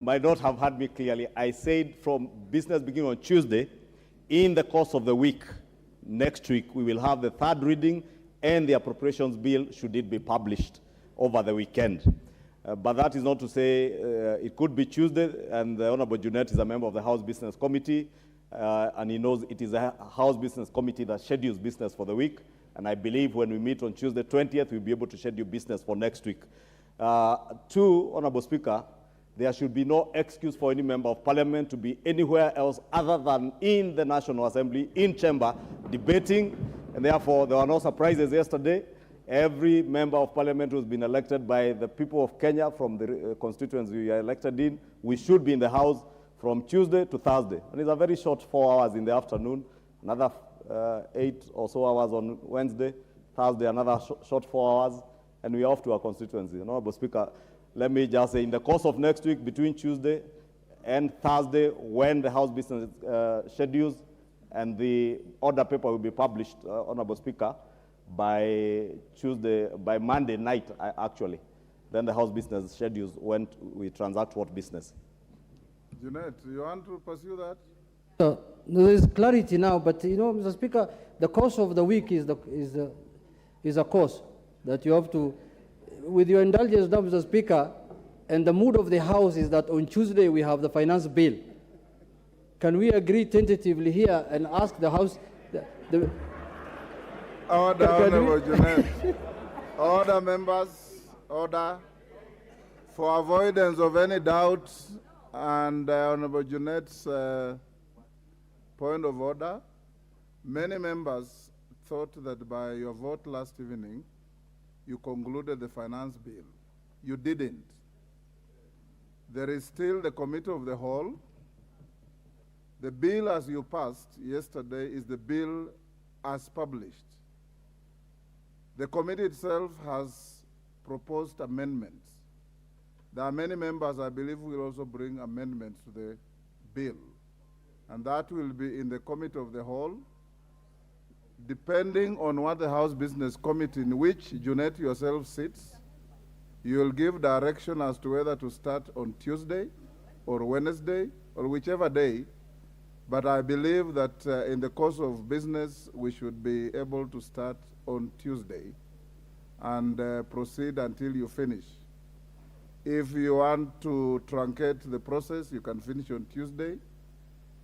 might not have heard me clearly. I said from business beginning on Tuesday, in the course of the week, next week, we will have the third reading and the appropriations bill, should it be published over the weekend. But that is not to say it could be Tuesday, and the Honorable Junet is a member of the House Business Committee, and he knows it is a House Business Committee that schedules business for the week. And I believe when we meet on Tuesday 20th, we'll be able to schedule business for next week. Two, Honorable Speaker, there should be no excuse for any member of parliament to be anywhere else other than in the National Assembly, in chamber, debating, and therefore there were no surprises yesterday. Every member of parliament who's been elected by the people of Kenya from the constituents we are elected in, we should be in the House from Tuesday to Thursday. And it's a very short 4 hours in the afternoon, another 8 or so hours on Wednesday, Thursday, another short 4 hours, and we're off to our constituency. Honorable Speaker, let me just say, in the course of next week, between Tuesday and Thursday, when the House business schedules and the order paper will be published, Honorable Speaker, by Monday night, actually. Then the House business schedules when we transact what business. Junet, you want to pursue that? There is clarity now, but you know, Mr. Speaker, the course of the week is a course that you have to, with your indulgence now, Mr. Speaker, and the mood of the House is that on Tuesday we have the finance bill. Can we agree tentatively here and ask the House, Order, Honorable Junet. Order, members, order. For avoidance of any doubt and Honorable Junet's point of order, many members thought that by your vote last evening, you concluded the finance bill. You didn't. There is still the committee of the whole. The bill as you passed yesterday is the bill as published. The committee itself has proposed amendments. There are many members, I believe, will also bring amendments to the bill. And that will be in the committee of the whole, depending on what the House Business Committee, in which Junet yourself sits, you will give direction as to whether to start on Tuesday or Wednesday or whichever day. But I believe that in the course of business, we should be able to start on Tuesday and proceed until you finish. If you want to truncate the process, you can finish on Tuesday.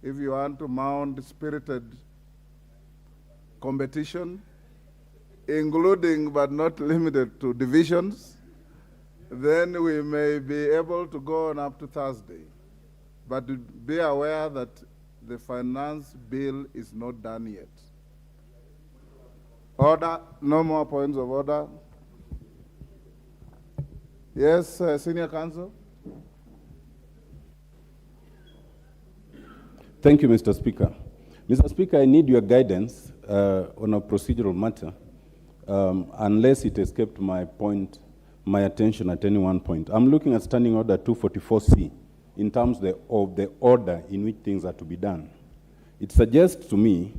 If you want to mount spirited competition, including but not limited to divisions, then we may be able to go on up to Thursday. But be aware that the finance bill is not done yet. Order, no more points of order. Yes, Senior Counsel. Thank you, Mr. Speaker. Mr. Speaker, I need your guidance on a procedural matter, unless it escaped my attention at any one point. I'm looking at Standing Order 244C in terms of the order in which things are to be done. It suggests to me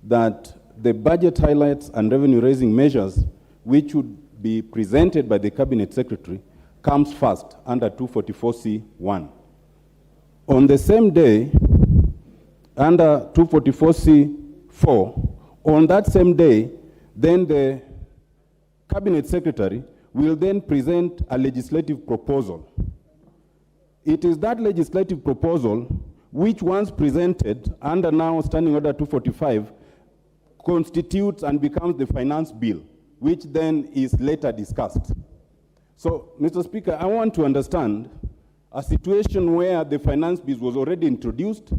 that the budget highlights and revenue-raising measures which would be presented by the Cabinet Secretary comes first under 244C1. On the same day, under 244C4, on that same day, then the Cabinet Secretary will then present a legislative proposal. It is that legislative proposal which, once presented under now Standing Order 245, constitutes and becomes the finance bill, which then is later discussed. So, Mr. Speaker, I want to understand a situation where the finance bill was already introduced,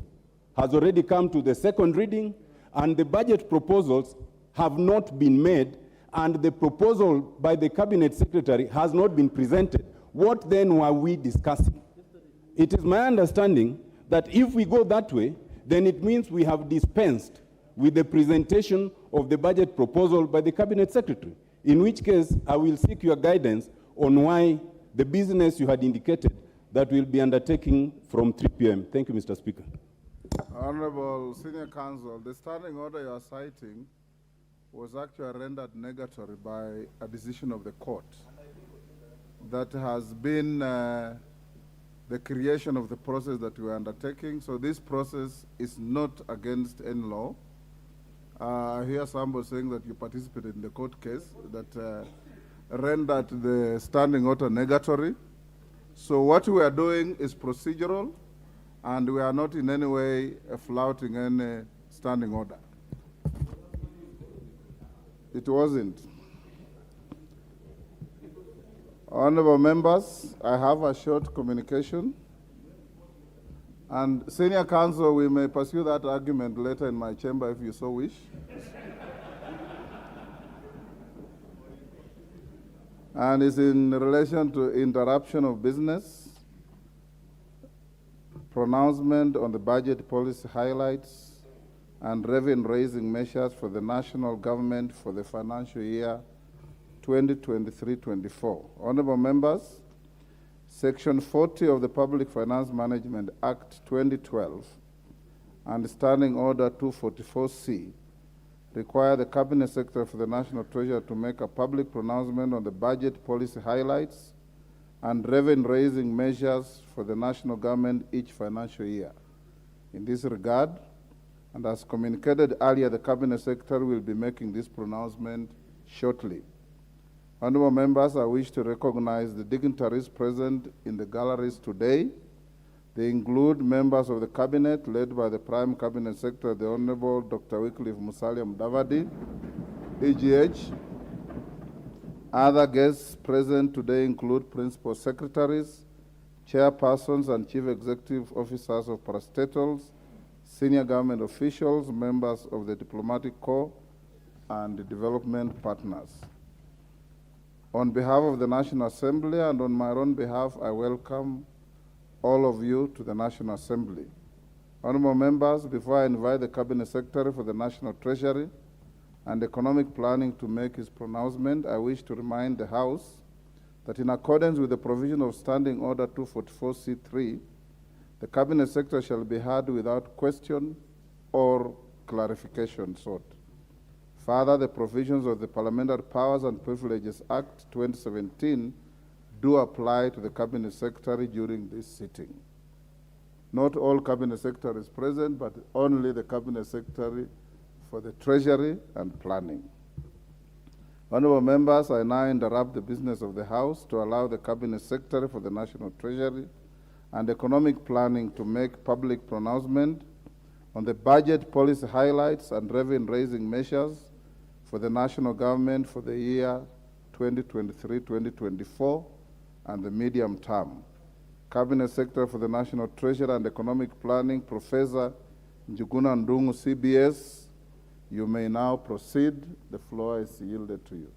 has already come to the second reading, and the budget proposals have not been made, and the proposal by the Cabinet Secretary has not been presented. What then were we discussing? It is my understanding that if we go that way, then it means we have dispensed with the presentation of the budget proposal by the Cabinet Secretary, in which case I will seek your guidance on why the business you had indicated that will be undertaking from 3 p.m. Thank you, Mr. Speaker. Honorable Senior Counsel, the standing order you are citing was actually rendered negatory by a decision of the court that has been the creation of the process that we are undertaking. So this process is not against any law. I hear somebody saying that you participated in the court case that rendered the standing order negatory. So what we are doing is procedural, and we are not in any way flouting any standing order. It wasn't. Honorable members, I have a short communication. And senior counsel, we may pursue that argument later in my chamber if you so wish. And it's in relation to interruption of business, pronouncement on the budget policy highlights, and revenue-raising measures for the national government for the financial year 2023-24. Honorable members, Section 40 of the Public Finance Management Act 2012 and Standing Order 244C require the Cabinet Secretary for the National Treasury to make a public pronouncement on the budget policy highlights and revenue-raising measures for the national government each financial year. In this regard, and as communicated earlier, the Cabinet Secretary will be making this pronouncement shortly. Honorable members, I wish to recognize the dignitaries present in the galleries today. They include members of the Cabinet, led by the Prime Cabinet Secretary, the Honorable Dr. Wycliffe Musalia Mudavadi, EGH. Other guests present today include Principal Secretaries, Chairpersons, and Chief Executive Officers of parastatals, senior government officials, members of the Diplomatic Corps, and the development partners. On behalf of the National Assembly and on my own behalf, I welcome all of you to the National Assembly. Honorable members, before I invite the Cabinet Secretary for the National Treasury and Economic Planning to make his pronouncement, I wish to remind the House that in accordance with the provision of Standing Order 244C3, the Cabinet Secretary shall be heard without question or clarification sought. Further, the provisions of the Parliamentary Powers and Privileges Act 2017 do apply to the Cabinet Secretary during this sitting. Not all Cabinet Secretaries present, but only the Cabinet Secretary for the Treasury and Planning. Honorable members, I now interrupt the business of the House to allow the Cabinet Secretary for the National Treasury and Economic Planning to make public pronouncement on the budget policy highlights and revenue-raising measures for the national government for the year 2023-2024 and the medium term. Cabinet Secretary for the National Treasury and Economic Planning, Professor Njuguna Ndung'u, CBS, you may now proceed. The floor is yielded to you.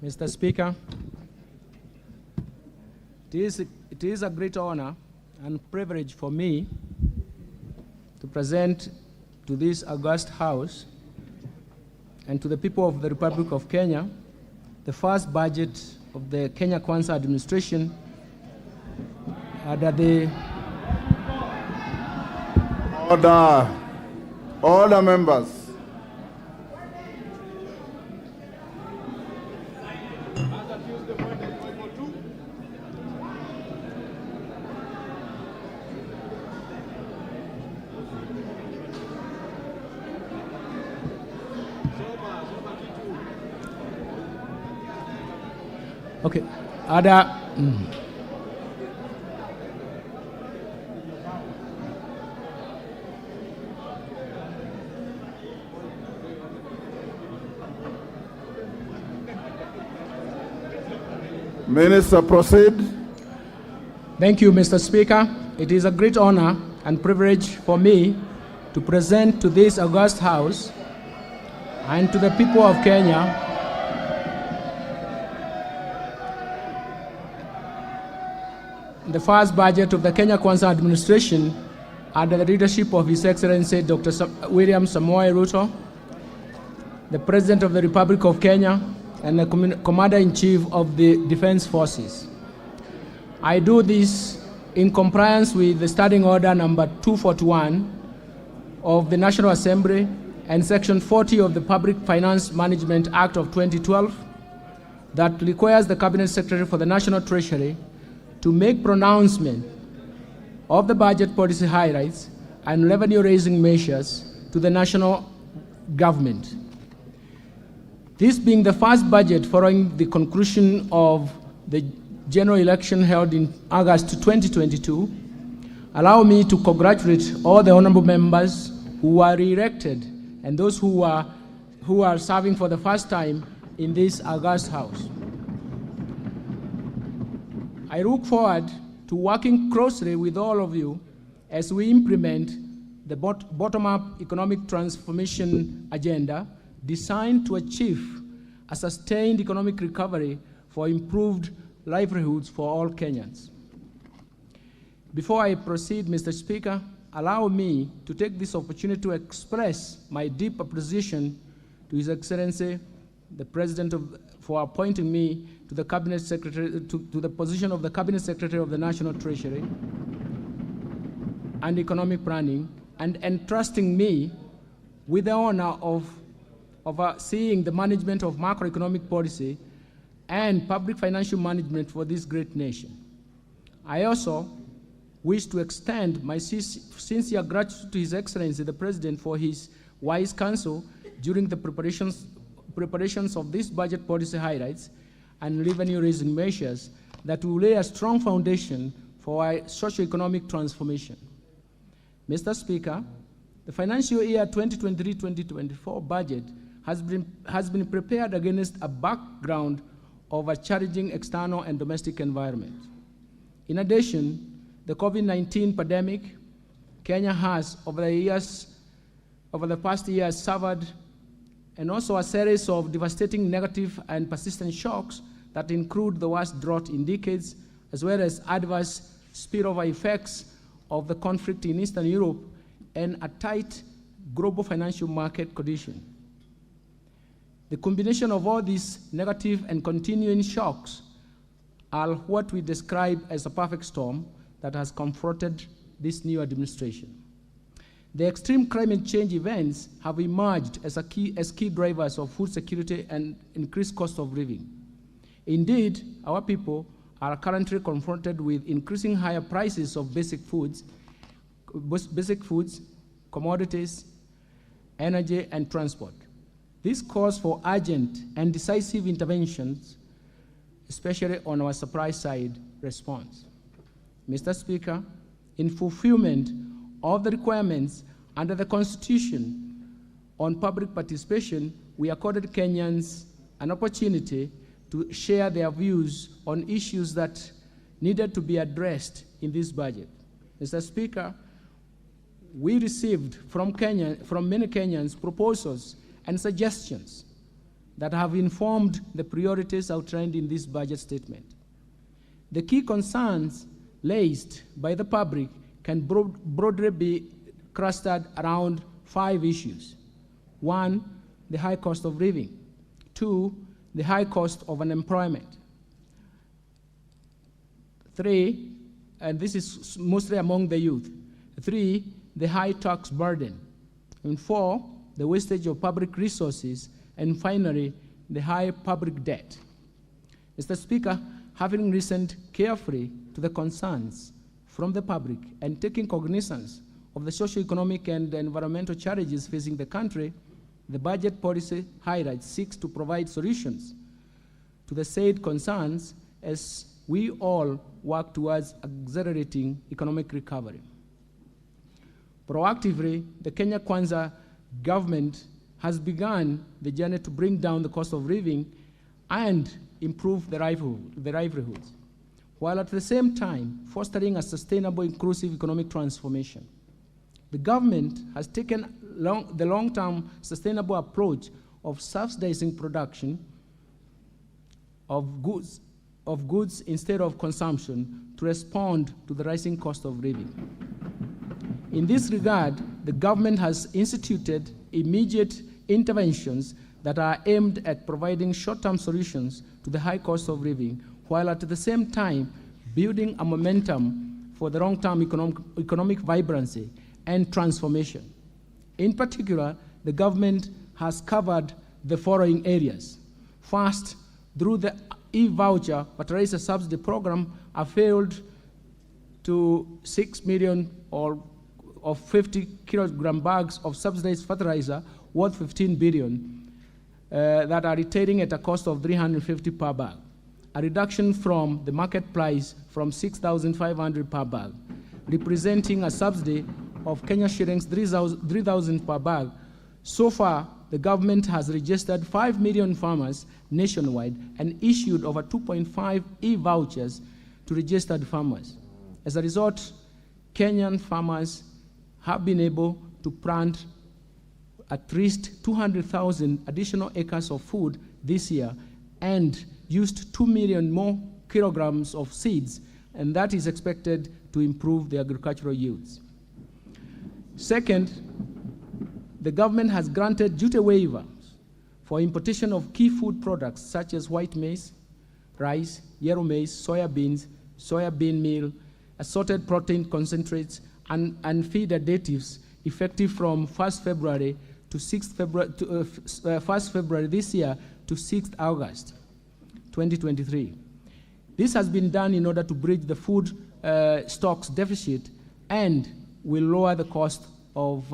Mr. Speaker, it is a great honor and privilege for me to present to this august House and to the people of the Republic of Kenya the first budget of the Kenya Kwanza administration under the... Order, members. Okay, Ada. Minister, proceed. Thank you, Mr. Speaker. it is a great honor and privilege for me to present to this august House and to the people of Kenya the first budget of the Kenya Kwanza administration under the leadership of His Excellency Dr. William Samoei Ruto, the President of the Republic of Kenya, and the Commander-in-Chief of the Defense Forces. I do this in compliance with the Standing Order number 241 of the National Assembly and Section 40 of the Public Finance Management Act of 2012 that requires the Cabinet Secretary for the National Treasury to make pronouncement of the budget policy highlights and revenue-raising measures to the national government. This being the first budget following the conclusion of the general election held in August 2022, allow me to congratulate all the honorable members who were re-elected and those who are serving for the first time in this august House. I look forward to working closely with all of you as we implement the bottom-up economic transformation agenda designed to achieve a sustained economic recovery for improved livelihoods for all Kenyans. Before I proceed, Mr. Speaker, allow me to take this opportunity to express my deep appreciation to His Excellency, the President for appointing me to the Cabinet Secretary, to the position of the Cabinet Secretary of the National Treasury and Economic Planning, and entrusting me with the honor of overseeing the management of macroeconomic policy and public financial management for this great nation. I also wish to extend my sincere gratitude to His Excellency, the President, for his wise counsel during the preparations of this budget policy highlights and revenue-raising measures that will lay a strong foundation for our socio-economic transformation. Mr. Speaker, the financial year 2023-2024 budget has been prepared against a background of a challenging external and domestic environment. In addition, the COVID-19 pandemic, Kenya has, over the past years, suffered and also a series of devastating negative and persistent shocks that include the worst drought in decades, as well as adverse spillover effects of the conflict in Eastern Europe and a tight global financial market condition. The combination of all these negative and continuing shocks are what we describe as a perfect storm that has confronted this new administration. The extreme climate change events have emerged as key drivers of food security and increased cost of living. Indeed, our people are currently confronted with increasing higher prices of basic foods, commodities, energy, and transport. This calls for urgent and decisive interventions, especially on our supply side response. Mr. Speaker, in fulfillment of the requirements under the Constitution on public participation, we accorded Kenyans an opportunity to share their views on issues that needed to be addressed in this budget. Mr. Speaker, we received from many Kenyans proposals and suggestions that have informed the priorities outlined in this budget statement. The key concerns raised by the public can broadly be clustered around 5 issues. 1, the high cost of living. 2, the high cost of unemployment. 3, and this is mostly among the youth. 3, the high tax burden. And 4, the wastage of public resources. And finally, the high public debt. Mr. Speaker, having listened carefully to the concerns from the public and taking cognizance of the socio-economic and environmental challenges facing the country, the budget policy highlights seeks to provide solutions to the said concerns as we all work towards accelerating economic recovery. Proactively, the Kenya Kwanza government has begun the journey to bring down the cost of living and improve the livelihoods. while at the same time fostering a sustainable, inclusive economic transformation. The government has taken the long-term sustainable approach of subsidizing production of goods instead of consumption to respond to the rising cost of living. In this regard, the government has instituted immediate interventions that are aimed at providing short-term solutions to the high cost of living, while at the same time building a momentum for the long-term economic vibrancy and transformation. In particular, the government has covered the following areas. First, through the e-voucher fertilizer subsidy program, availed to 6 million of 50 kilogram bags of subsidized fertilizer worth 15 billion that are retailing at a cost of 350 per bag, a reduction from the market price from 6,500 per bag, representing a subsidy of Kenya shillings 3,000 per bag. So far, the government has registered 5 million farmers nationwide and issued over 2.5 e-vouchers to registered farmers. As a result, Kenyan farmers have been able to plant at least 200,000 additional acres of food this year and used 2 million more kilograms of seeds, and that is expected to improve the agricultural yields. Second, the government has granted duty waivers for importation of key food products such as white maize, rice, yellow maize, soya beans, soya bean meal, assorted protein concentrates, and feed additives effective from 1st February to 6th February, 1st February this year to 6th August 2023. This has been done in order to bridge the food stocks deficit and will lower the cost of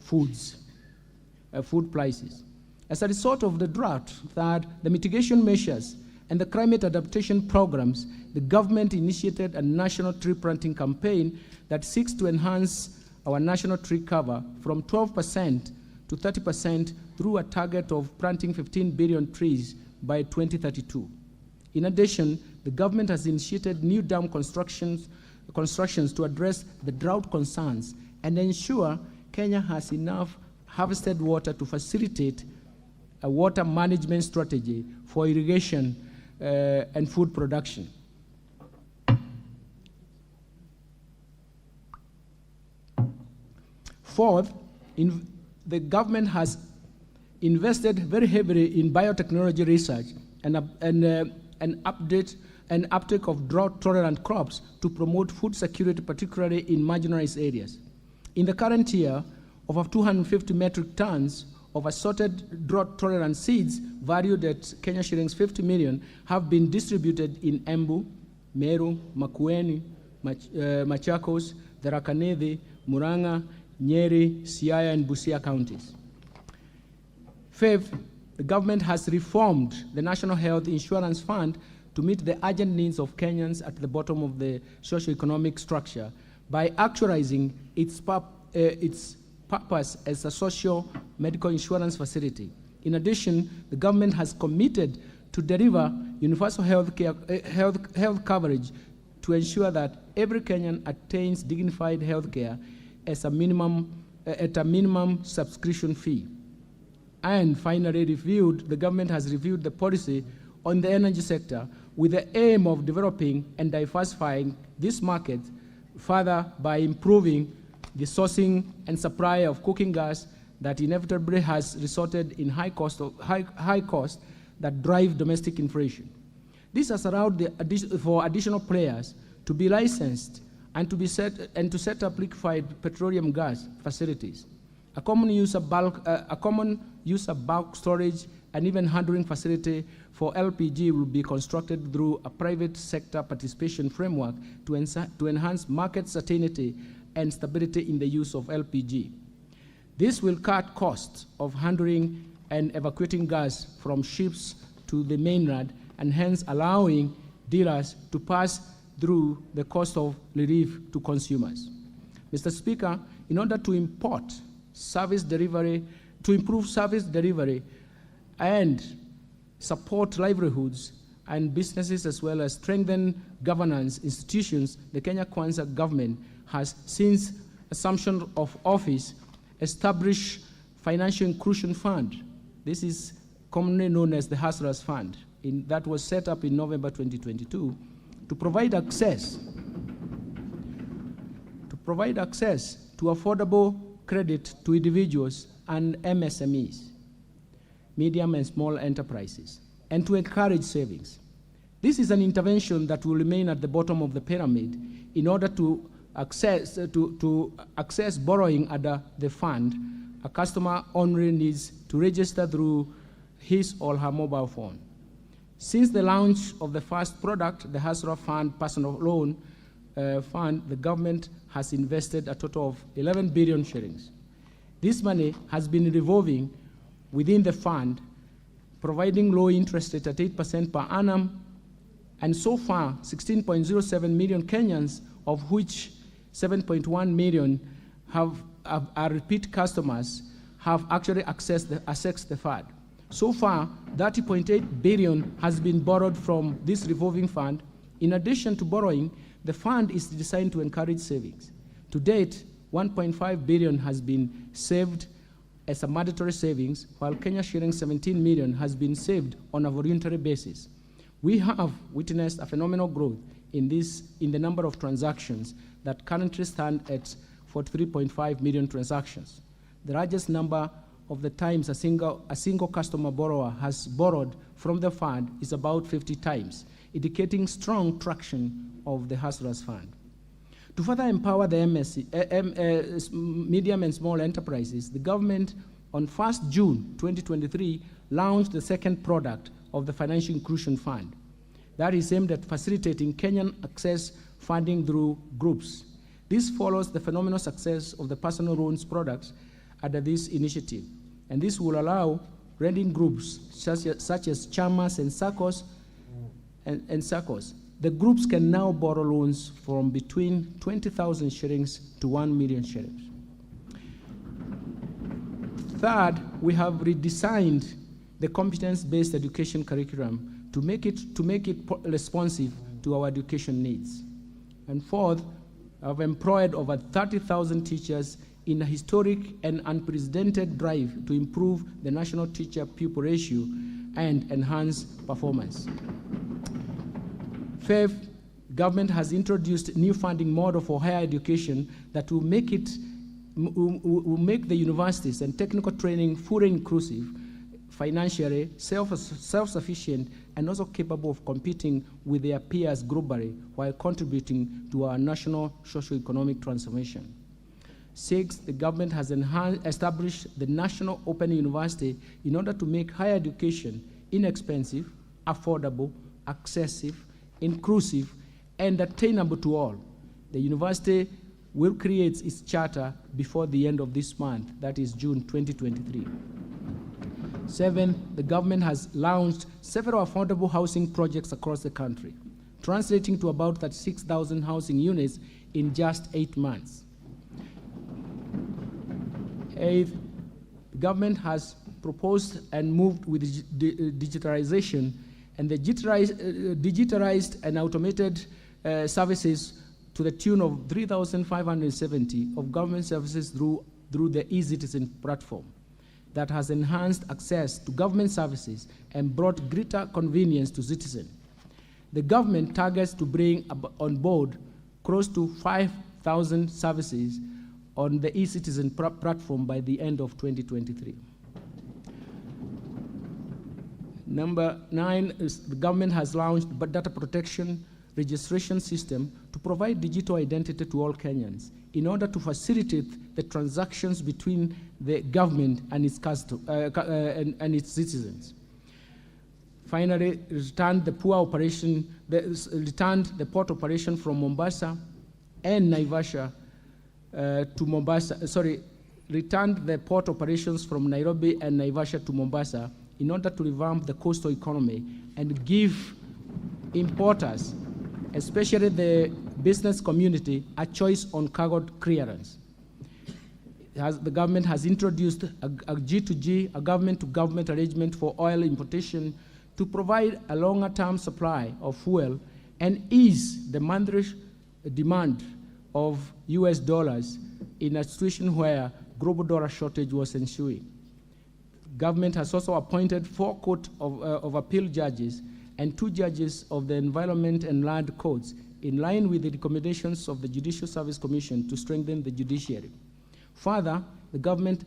food prices. As a result of the drought, third, the mitigation measures and the climate adaptation programs, the government initiated a national tree planting campaign that seeks to enhance our national tree cover from 12% to 30% through a target of planting 15 billion trees by 2032. In addition, the government has initiated new dam constructions to address the drought concerns and ensure Kenya has enough harvested water to facilitate a water management strategy for irrigation and food production. Fourth, the government has invested very heavily in biotechnology research and uptake of drought-tolerant crops to promote food security, particularly in marginalized areas. In the current year, over 250 metric tons of assorted drought-tolerant seeds valued at Kenya shillings 50 million have been distributed in Embu, Meru, Makueni, Machakos, Tharaka Nithi, Murang'a, Nyeri, Siaya, and Busia counties. Fifth, the government has reformed the National Health Insurance Fund to meet the urgent needs of Kenyans at the bottom of the socio-economic structure by actualizing its purpose as a social medical insurance facility. In addition, the government has committed to deliver universal health coverage to ensure that every Kenyan attains dignified health care at a minimum subscription fee. And finally, the government has reviewed the policy on the energy sector with the aim of developing and diversifying this market further by improving the sourcing and supply of cooking gas that inevitably has resulted in high costs that drive domestic inflation. This has allowed for additional players to be licensed and to set up liquefied petroleum gas facilities. A common use of bulk storage and even handling facility for LPG will be constructed through a private sector participation framework to enhance market certainty and stability in the use of LPG. This will cut costs of handling and evacuating gas from ships to the mainland, and hence allowing dealers to pass through the cost of relief to consumers. Mr. Speaker, in order to improve service delivery and support livelihoods and businesses, as well as strengthen governance institutions, the Kenya Kwanza government has, since assumption of office, established Financial Inclusion Fund. This is commonly known as the Hustlers Fund. That was set up in November 2022 to provide access to affordable credit to individuals and MSMEs, medium and small enterprises, and to encourage savings. This is an intervention that will remain at the bottom of the pyramid in order to access borrowing under the fund. A customer only needs to register through his or her mobile phone. Since the launch of the first product, the Hustler Fund Personal Loan Fund, the government has invested a total of 11 billion shillings. This money has been revolving within the fund, providing low interest rate at 8% per annum, and so far 16.07 million Kenyans, of which 7.1 million are repeat customers, have actually accessed the fund. So far, 30.8 billion has been borrowed from this revolving fund. In addition to borrowing, the fund is designed to encourage savings. To date, 1.5 billion has been saved as a mandatory savings, while Kenya shilling 17 million has been saved on a voluntary basis. We have witnessed a phenomenal growth in the number of transactions that currently stand at 43.5 million transactions. The largest number of the times a single customer borrower has borrowed from the fund is about 50 times, indicating strong traction of the Hustlers Fund. To further empower the medium and small enterprises, the government on 1st June 2023 launched the second product of the Financial Inclusion Fund that is aimed at facilitating Kenyan access funding through groups. This follows the phenomenal success of the personal loans products under this initiative, and this will allow lending groups such as chamas and SACCOs and SACCOs. The groups can now borrow loans from between 20,000 shillings to 1 million shillings. Third, we have redesigned the competence-based education curriculum to make it responsive to our education needs. And fourth, I've employed over 30,000 teachers in a historic and unprecedented drive to improve the national teacher-pupil ratio and enhance performance. Fifth, government has introduced new funding model for higher education that will make the universities and technical training fully inclusive, financially self-sufficient, and also capable of competing with their peers globally while contributing to our national socio-economic transformation. Sixth, the government has established the National Open University in order to make higher education inexpensive, affordable, accessible, inclusive, and attainable to all. The university will create its charter before the end of this month, that is June 2023. Seventh, the government has launched several affordable housing projects across the country, translating to about 36,000 housing units in just 8 months. Eighth, the government has proposed and moved with digitalization, and the digitalized and automated services to the tune of 3,570 of government services through the eCitizen platform that has enhanced access to government services and brought greater convenience to citizens. The government targets to bring on board close to 5,000 services on the eCitizen platform by the end of 2023. Number 9 is the government has launched a data protection registration system to provide digital identity to all Kenyans in order to facilitate the transactions between the government and its citizens. Finally, returned the port operation from Mombasa and Naivasha to Mombasa. Returned the port operations from Nairobi and Naivasha to Mombasa in order to revamp the coastal economy and give importers, especially the business community, a choice on cargo clearance. The government has introduced a G2G, a government-to-government arrangement for oil importation to provide a longer-term supply of fuel and ease the monthly demand of US dollars in a situation where global dollar shortage was ensuing. Government has also appointed 4 Court of Appeal judges and 2 judges of the Environment and Land Courts in line with the recommendations of the Judicial Service Commission to strengthen the judiciary. Further, the government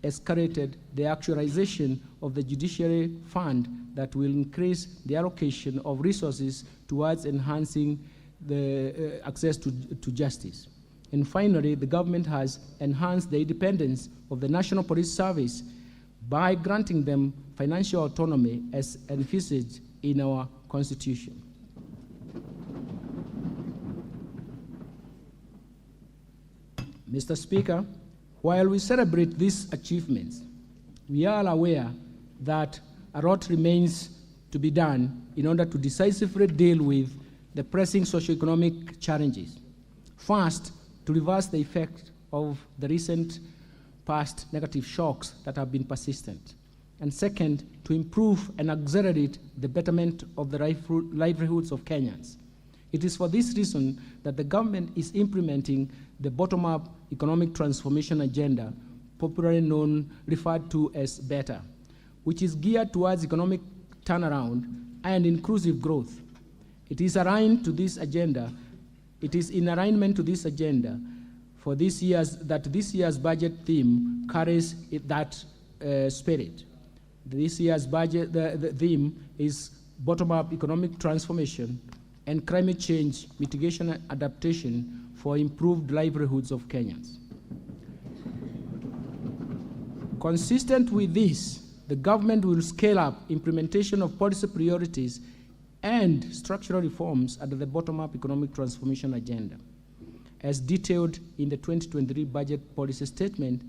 escalated the actualization of the judiciary fund that will increase the allocation of resources towards enhancing the access to justice. And finally, the government has enhanced the independence of the National Police Service by granting them financial autonomy as envisaged in our Constitution. Mr. Speaker, while we celebrate these achievements, we are aware that a lot remains to be done in order to decisively deal with the pressing socioeconomic challenges. First, to reverse the effect of the recent past negative shocks that have been persistent. And second, to improve and accelerate the betterment of the livelihoods of Kenyans. It is for this reason that the government is implementing the bottom-up economic transformation agenda, popularly referred to as BETTER, which is geared towards economic turnaround and inclusive growth. It is aligned to this agenda. It is in alignment to this agenda for this year's budget theme carries that spirit. This year's budget the theme is bottom-up economic transformation and climate change mitigation and adaptation for improved livelihoods of Kenyans. Consistent with this, the government will scale up implementation of policy priorities and structural reforms under the bottom-up economic transformation agenda, as detailed in the 2023 budget policy statement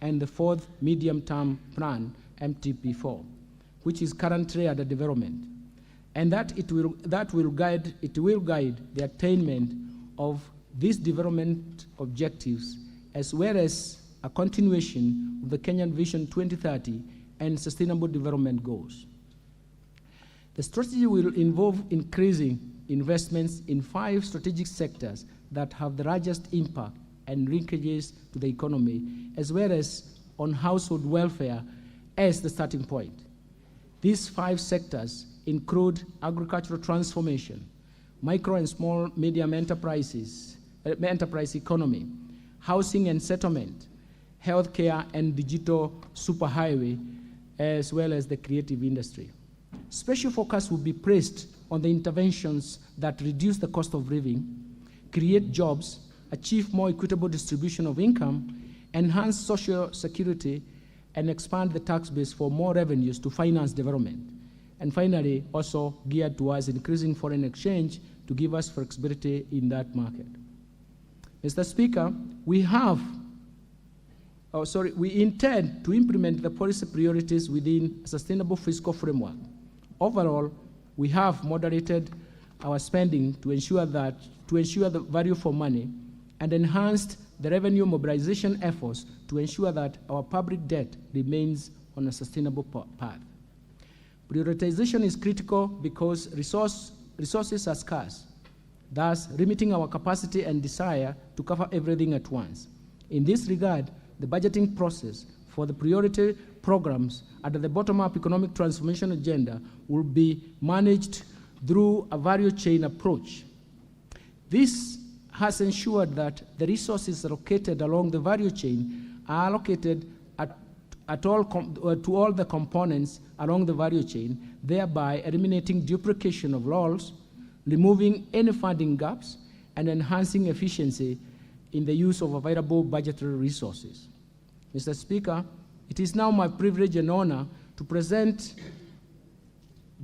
and the 4th medium-term plan, MTP4, which is currently under development, and that will guide the attainment of these development objectives, as well as a continuation of the Kenyan Vision 2030 and Sustainable Development Goals. The strategy will involve increasing investments in 5 strategic sectors that have the largest impact and linkages to the economy, as well as on household welfare as the starting point. These 5 sectors include agricultural transformation, micro and small medium enterprise economy, housing and settlement, healthcare and digital superhighway, as well as the creative industry. Special focus will be placed on the interventions that reduce the cost of living, create jobs, achieve more equitable distribution of income, enhance social security, and expand the tax base for more revenues to finance development. And finally, also geared towards increasing foreign exchange to give us flexibility in that market. Mr. Speaker, we intend to implement the policy priorities within a sustainable fiscal framework. Overall, we have moderated our spending to ensure the value for money and enhanced the revenue mobilization efforts to ensure that our public debt remains on a sustainable path. Prioritization is critical because resources are scarce, thus limiting our capacity and desire to cover everything at once. In this regard, the budgeting process for the priority programs under the bottom-up economic transformation agenda will be managed through a value chain approach. This has ensured that the resources allocated along the value chain are allocated to all the components along the value chain, thereby eliminating duplication of roles, removing any funding gaps, and enhancing efficiency in the use of available budgetary resources. Mr. Speaker, it is now my privilege and honor to present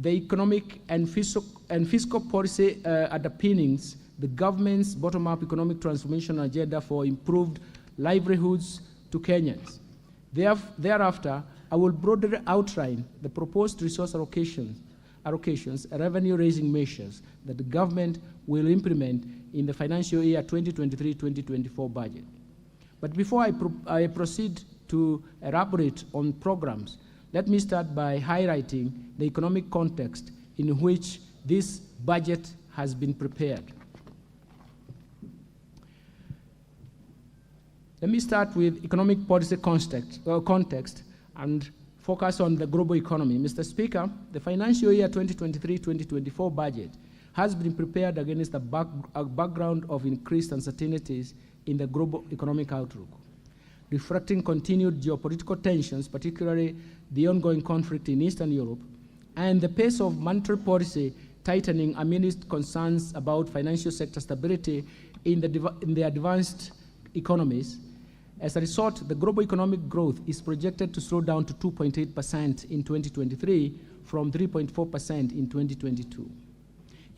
the economic and fiscal policy underpinnings the government's bottom-up economic transformation agenda for improved livelihoods to Kenyans. Thereafter, I will broadly outline the proposed resource allocations and revenue-raising measures that the government will implement in the financial year 2023-2024 budget. But before I proceed to elaborate on programs, let me start by highlighting the economic context in which this budget has been prepared. Let me start with economic policy context and focus on the global economy. Mr. Speaker, the financial year 2023-2024 budget has been prepared against a background of increased uncertainties in the global economic outlook, reflecting continued geopolitical tensions, particularly the ongoing conflict in Eastern Europe, and the pace of monetary policy tightening amidst concerns about financial sector stability in the advanced economies. As a result, the global economic growth is projected to slow down to 2.8% in 2023 from 3.4% in 2022.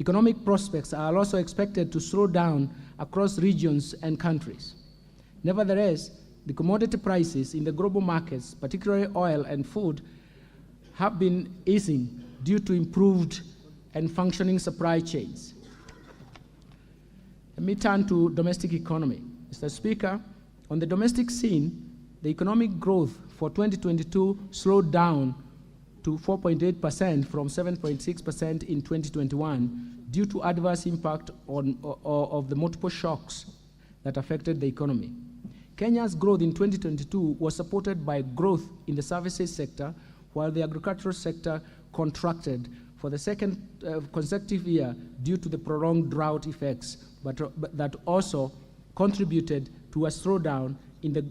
Economic prospects are also expected to slow down across regions and countries. Nevertheless, the commodity prices in the global markets, particularly oil and food, have been easing due to improved and functioning supply chains. Let me turn to domestic economy. Mr. Speaker, on the domestic scene, the economic growth for 2022 slowed down to 4.8% from 7.6% in 2021 due to adverse impact of the multiple shocks that affected the economy. Kenya's growth in 2022 was supported by growth in the services sector, while the agricultural sector contracted for the second consecutive year due to the prolonged drought effects, but that also contributed to a slowdown in the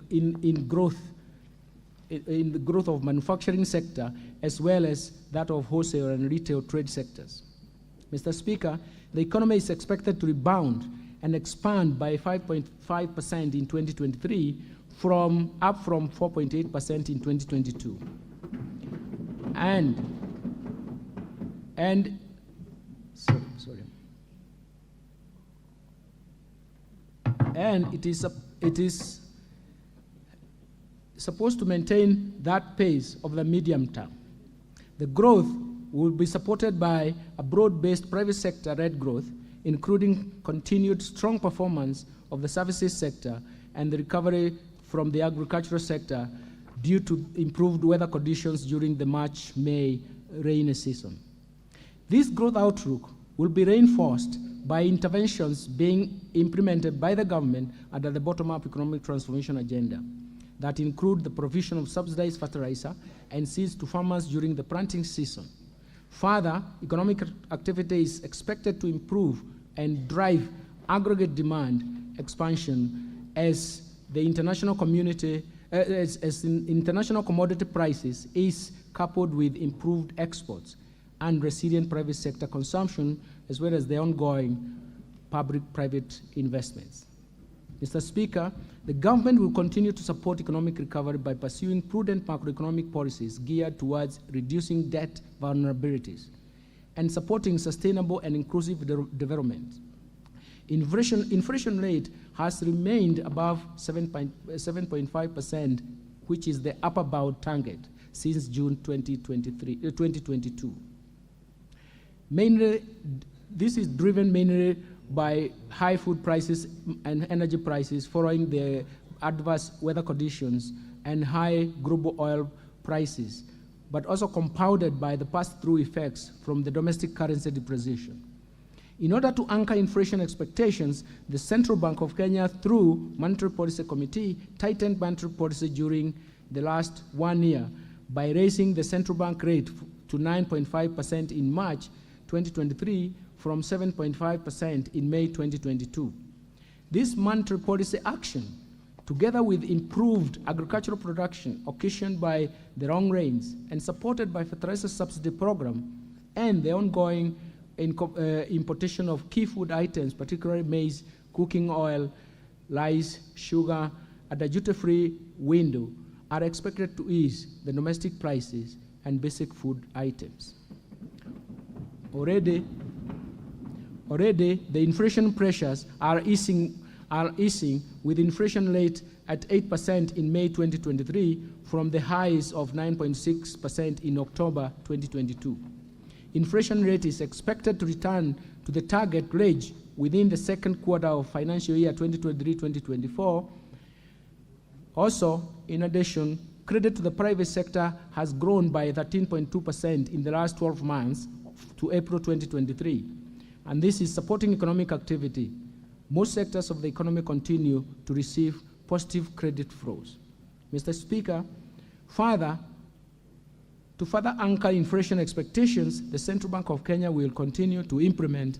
growth of manufacturing sector, as well as that of wholesale and retail trade sectors. Mr. Speaker, the economy is expected to rebound and expand by 5.5% in 2023, up from 4.8% in 2022. And it is supposed to maintain that pace of the medium term. The growth will be supported by a broad-based private sector-led growth, including continued strong performance of the services sector and the recovery from the agricultural sector due to improved weather conditions during the March-May rainy season. This growth outlook will be reinforced by interventions being implemented by the government under the bottom-up economic transformation agenda that include the provision of subsidized fertilizer and seeds to farmers during the planting season. Further, economic activity is expected to improve and drive aggregate demand expansion as the international community, international commodity prices is coupled with improved exports and resilient private sector consumption, as well as the ongoing public-private investments. Mr. Speaker, the government will continue to support economic recovery by pursuing prudent macroeconomic policies geared towards reducing debt vulnerabilities and supporting sustainable and inclusive development. Inflation rate has remained above 7.5%, which is the upper bound target since June 2022. This is driven mainly by high food prices and energy prices following the adverse weather conditions and high global oil prices, but also compounded by the pass-through effects from the domestic currency depreciation. In order to anchor inflation expectations, the Central Bank of Kenya, through Monetary Policy Committee, tightened monetary policy during the last 1 year by raising the central bank rate to 9.5% in March 2023 from 7.5% in May 2022. This monetary policy action, together with improved agricultural production occasioned by the long rains and supported by fertilizer subsidy program and the ongoing importation of key food items, particularly maize, cooking oil, rice, sugar, at a duty-free window, are expected to ease the domestic prices and basic food items. Already, the inflation pressures are easing with inflation rate at 8% in May 2023 from the highs of 9.6% in October 2022. Inflation rate is expected to return to the target range within the second quarter of financial year 2023-2024. Also, in addition, credit to the private sector has grown by 13.2% in the last 12 months to April 2023, and this is supporting economic activity. Most sectors of the economy continue to receive positive credit flows. Mr. Speaker, to further anchor inflation expectations, the Central Bank of Kenya will continue to implement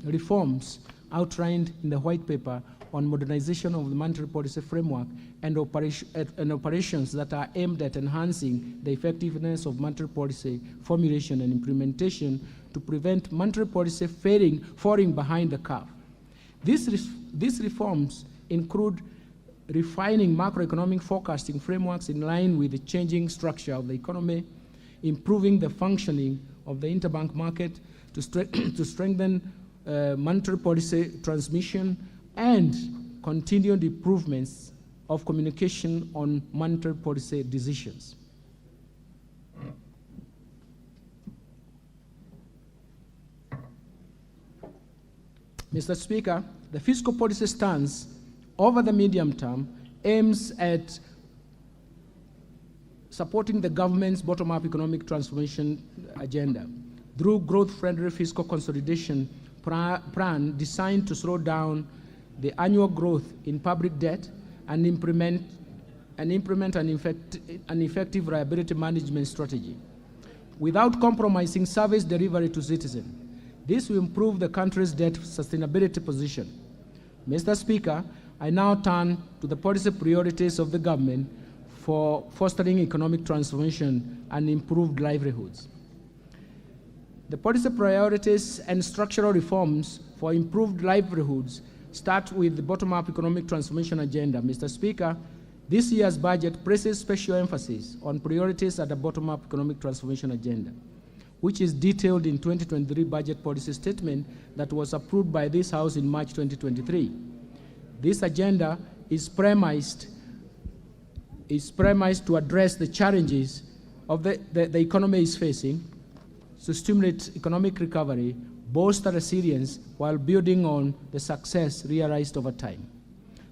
reforms outlined in the White Paper on modernization of the monetary policy framework and operations that are aimed at enhancing the effectiveness of monetary policy formulation and implementation to prevent monetary policy falling behind the curve. These reforms include refining macroeconomic forecasting frameworks in line with the changing structure of the economy, improving the functioning of the interbank market to strengthen monetary policy transmission, and continued improvements of communication on monetary policy decisions. Mr. Speaker, the fiscal policy stance over the medium term aims at supporting the government's bottom-up economic transformation agenda through growth-friendly fiscal consolidation plan designed to slow down the annual growth in public debt and implement an effective liability management strategy without compromising service delivery to citizens. This will improve the country's debt sustainability position. Mr. Speaker, I now turn to the policy priorities of the government for fostering economic transformation and improved livelihoods. The policy priorities and structural reforms for improved livelihoods start with the bottom-up economic transformation agenda. Mr. Speaker, this year's budget places special emphasis on priorities at the bottom-up economic transformation agenda, which is detailed in 2023 budget policy statement that was approved by this House in March 2023. This agenda is premised to address the challenges of the economy is facing, to stimulate economic recovery, bolster resilience while building on the success realized over time.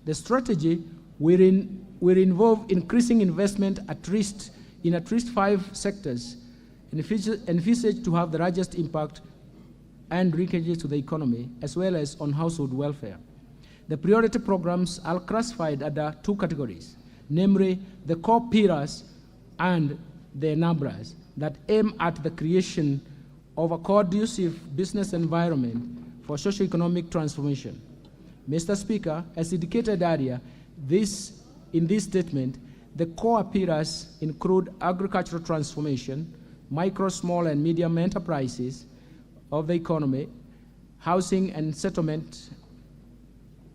The strategy will involve increasing investment in at least 5 sectors envisaged to have the largest impact and linkages to the economy, as well as on household welfare. The priority programs are classified under 2 categories, namely the core pillars and the enablers that aim at the creation of a conducive business environment for socio-economic transformation. Mr. Speaker, as indicated earlier, in this statement, the core pillars include agricultural transformation, micro, small, and medium enterprises of the economy, housing and settlement,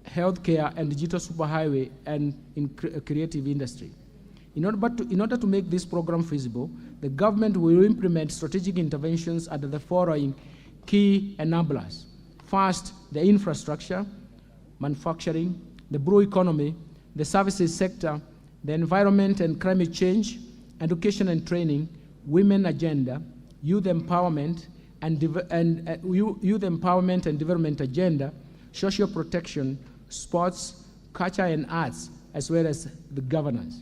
healthcare, and digital superhighway, and in creative industry. In order to make this program feasible, the government will implement strategic interventions under the following key enablers. First, the infrastructure, manufacturing, the blue economy, the services sector, the environment and climate change, education and training, women agenda, youth empowerment and development agenda, social protection, sports, culture and arts, as well as the governance.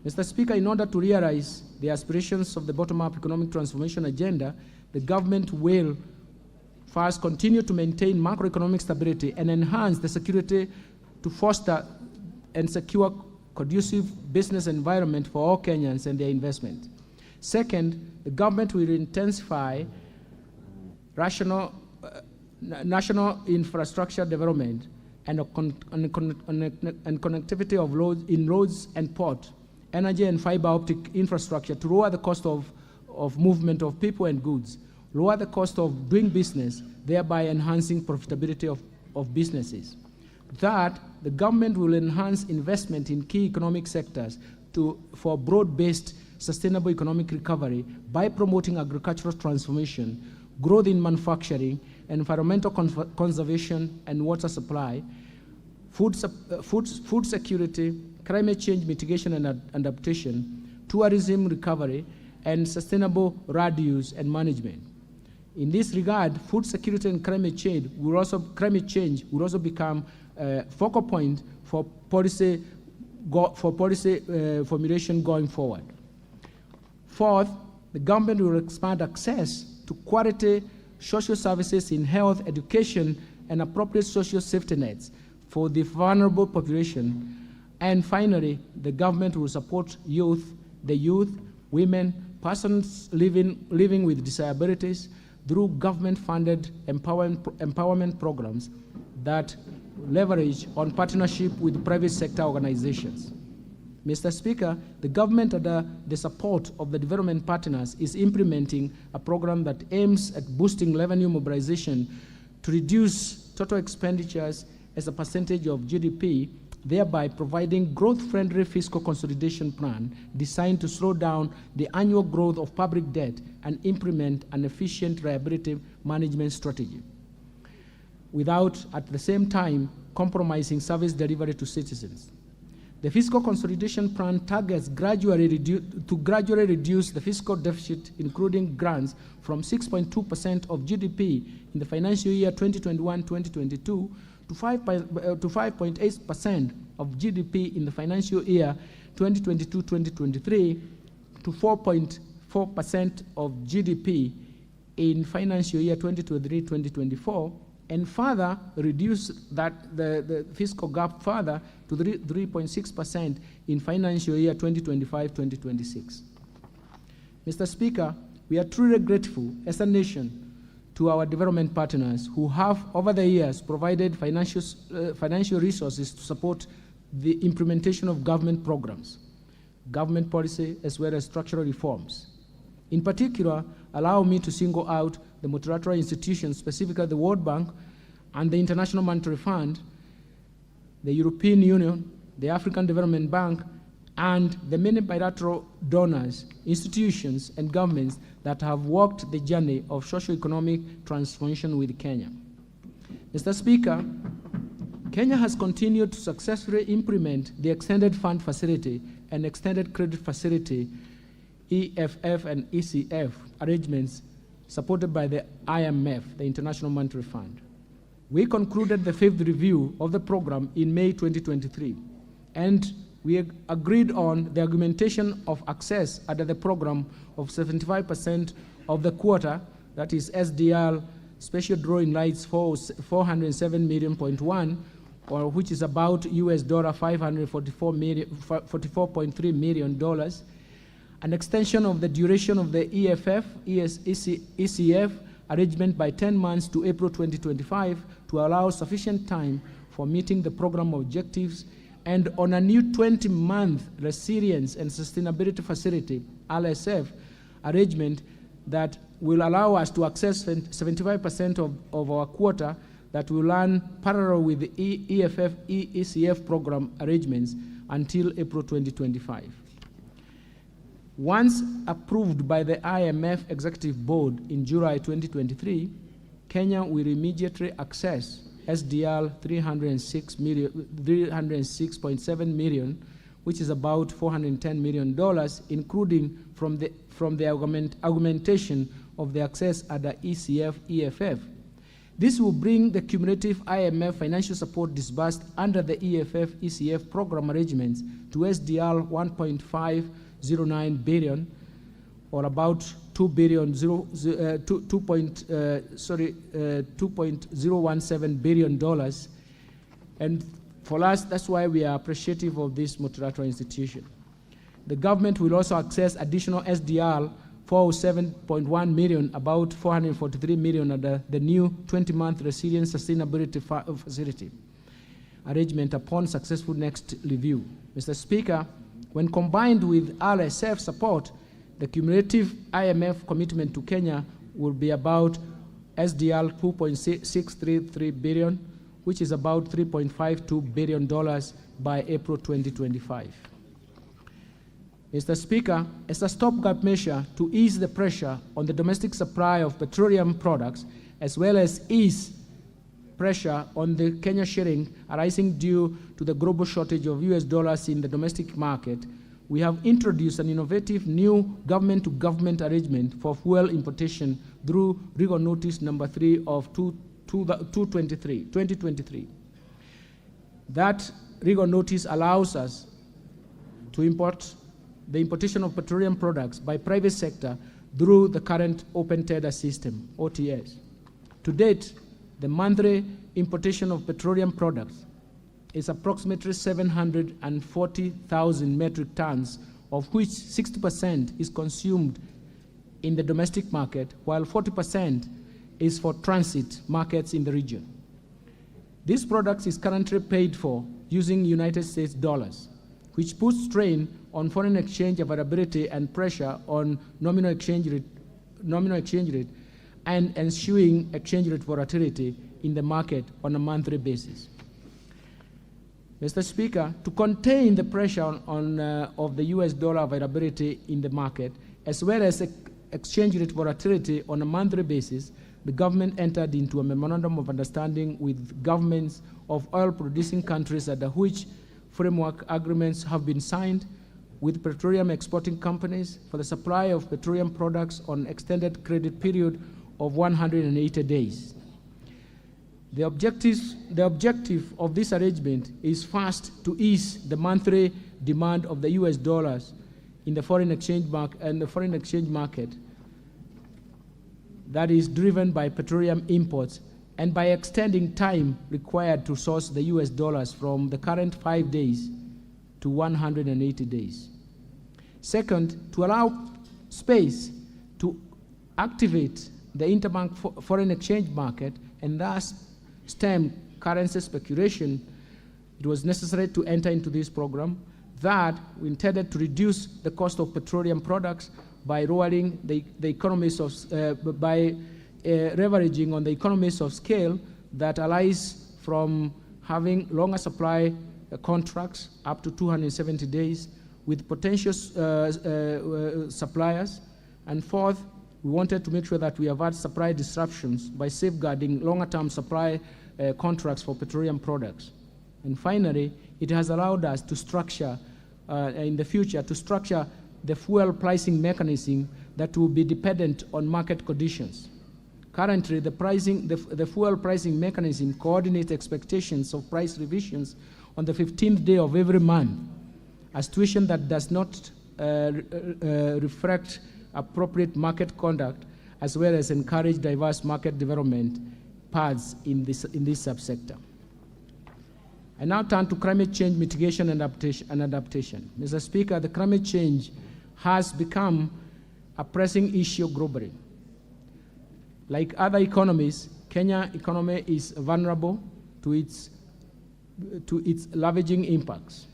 Mr. Speaker, in order to realize the aspirations of the bottom-up economic transformation agenda, the government will first continue to maintain macroeconomic stability and enhance the security to foster and secure conducive business environment for all Kenyans and their investment. Second, the government will intensify national infrastructure development and connectivity of roads and port, energy and fiber optic infrastructure to lower the cost of movement of people and goods, lower the cost of doing business, thereby enhancing profitability of businesses. Third, the government will enhance investment in key economic sectors for broad-based sustainable economic recovery by promoting agricultural transformation, growth in manufacturing, environmental conservation and water supply, food security, climate change mitigation and adaptation, tourism recovery, and sustainable land use and management. In this regard, food security and climate change will also become a focal point for policy for policy formulation going forward. Fourth, the government will expand access to quality social services in health, education, and appropriate social safety nets for the vulnerable population. And finally, the government will support the youth, women, persons living with disabilities through government-funded empowerment programs that leverage on partnership with private sector organizations. Mr. Speaker, the government, under the support of the development partners, is implementing a program that aims at boosting revenue mobilization to reduce total expenditures as a percentage of GDP, thereby providing growth-friendly fiscal consolidation plan designed to slow down the annual growth of public debt and implement an efficient liability management strategy, without at the same time compromising service delivery to citizens. The fiscal consolidation plan targets to gradually reduce the fiscal deficit, including grants, from 6.2% of GDP in the financial year 2021-2022 to 5.8% of GDP in the financial year 2022-2023 to 4.4% of GDP in financial year 2023-2024, and further reduce the fiscal gap further to 3.6% in financial year 2025-2026. Mr. Speaker, we are truly grateful as a nation to our development partners who have over the years provided financial resources to support the implementation of government programs, government policy, as well as structural reforms. In particular, allow me to single out the multilateral institutions, specifically the World Bank and the International Monetary Fund, the European Union, the African Development Bank, and the many bilateral donors, institutions, and governments that have walked the journey of socio-economic transformation with Kenya. Mr. Speaker, Kenya has continued to successfully implement the Extended Fund Facility and Extended Credit Facility, EFF and ECF arrangements supported by the IMF, the International Monetary Fund. We concluded the fifth review of the program in May 2023, and we agreed on the augmentation of access under the program of 75% of the quota, that is SDR special drawing rights for 407 million.1, or which is about US dollar 44.3 million dollars, an extension of the duration of the EFF, ECF arrangement by 10 months to April 2025 to allow sufficient time for meeting the program objectives, and on a new 20-month Resilience and Sustainability Facility, RSF, arrangement that will allow us to access 75% of our quota that will run parallel with the EFF, ECF program arrangements until April 2025. Once approved by the IMF Executive Board in July 2023, Kenya will immediately access SDR 306.7 million, which is about $410 million, including from the augmentation of the access under ECF, EFF. This will bring the cumulative IMF financial support disbursed under the EFF, ECF program arrangements to SDR 1.509 billion, or about $2.017 billion. And for us, that's why we are appreciative of this multilateral institution. The government will also access additional SDR 407.1 million, about 443 million under the new 20-month Resilience Sustainability Facility arrangement upon successful next review. Mr. Speaker, when combined with RSF support, the cumulative IMF commitment to Kenya will be about SDR 2.633 billion, which is about $3.52 billion by April 2025. Mr. Speaker, as a stopgap measure to ease the pressure on the domestic supply of petroleum products, as well as ease pressure on the Kenya shilling arising due to the global shortage of US dollars in the domestic market, we have introduced an innovative new government-to-government arrangement for fuel importation through Regal Notice number 3 of 2023. That Regal Notice allows us to import the importation of petroleum products by private sector through the current open tender system, OTS. To date, the monthly importation of petroleum products is approximately 740,000 metric tons, of which 60% is consumed in the domestic market, while 40% is for transit markets in the region. This product is currently paid for using United States dollars, which puts strain on foreign exchange availability and pressure on nominal exchange rate and ensuing exchange rate volatility in the market on a monthly basis. Mr. Speaker, to contain the pressure of the US dollar availability in the market, as well as exchange rate volatility on a monthly basis, the government entered into a memorandum of understanding with governments of oil-producing countries under which framework agreements have been signed with petroleum exporting companies for the supply of petroleum products on extended credit period of 180 days. The objective of this arrangement is first to ease the monthly demand of the US dollars in the foreign exchange market that is driven by petroleum imports, and by extending time required to source the US dollars from the current 5 days to 180 days. Second, to allow space to activate the interbank foreign exchange market and thus stem currency speculation, it was necessary to enter into this program that we intended to reduce the cost of petroleum products by lowering the economies of, leveraging on the economies of scale that arise from having longer supply contracts up to 270 days with potential suppliers. And fourth, we wanted to make sure that we avoid supply disruptions by safeguarding longer-term supply contracts for petroleum products. And finally, it has allowed us to structure, in the future, to structure the fuel pricing mechanism that will be dependent on market conditions. Currently, the fuel pricing mechanism coordinates expectations of price revisions on the 15th day of every month, a situation that does not reflect appropriate market conduct, as well as encourage diverse market development paths in this subsector. I now turn to climate change mitigation and adaptation. Mr. Speaker, the climate change has become a pressing issue globally. Like other economies, Kenya's economy is vulnerable to its ravaging impacts.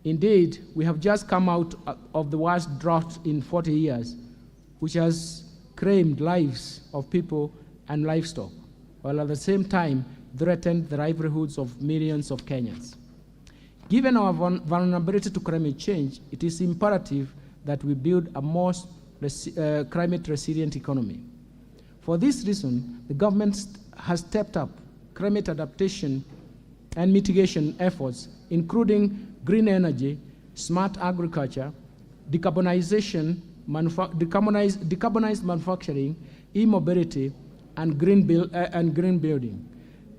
Indeed, we have just come out of the worst drought in 40 years, which has claimed lives of people and livestock, while at the same time threatened the livelihoods of millions of Kenyans. Given our vulnerability to climate change, it is imperative that we build a more climate-resilient economy. For this reason, the government has stepped up climate adaptation and mitigation efforts, including green energy, smart agriculture, decarbonized manufacturing, e-mobility, and green building.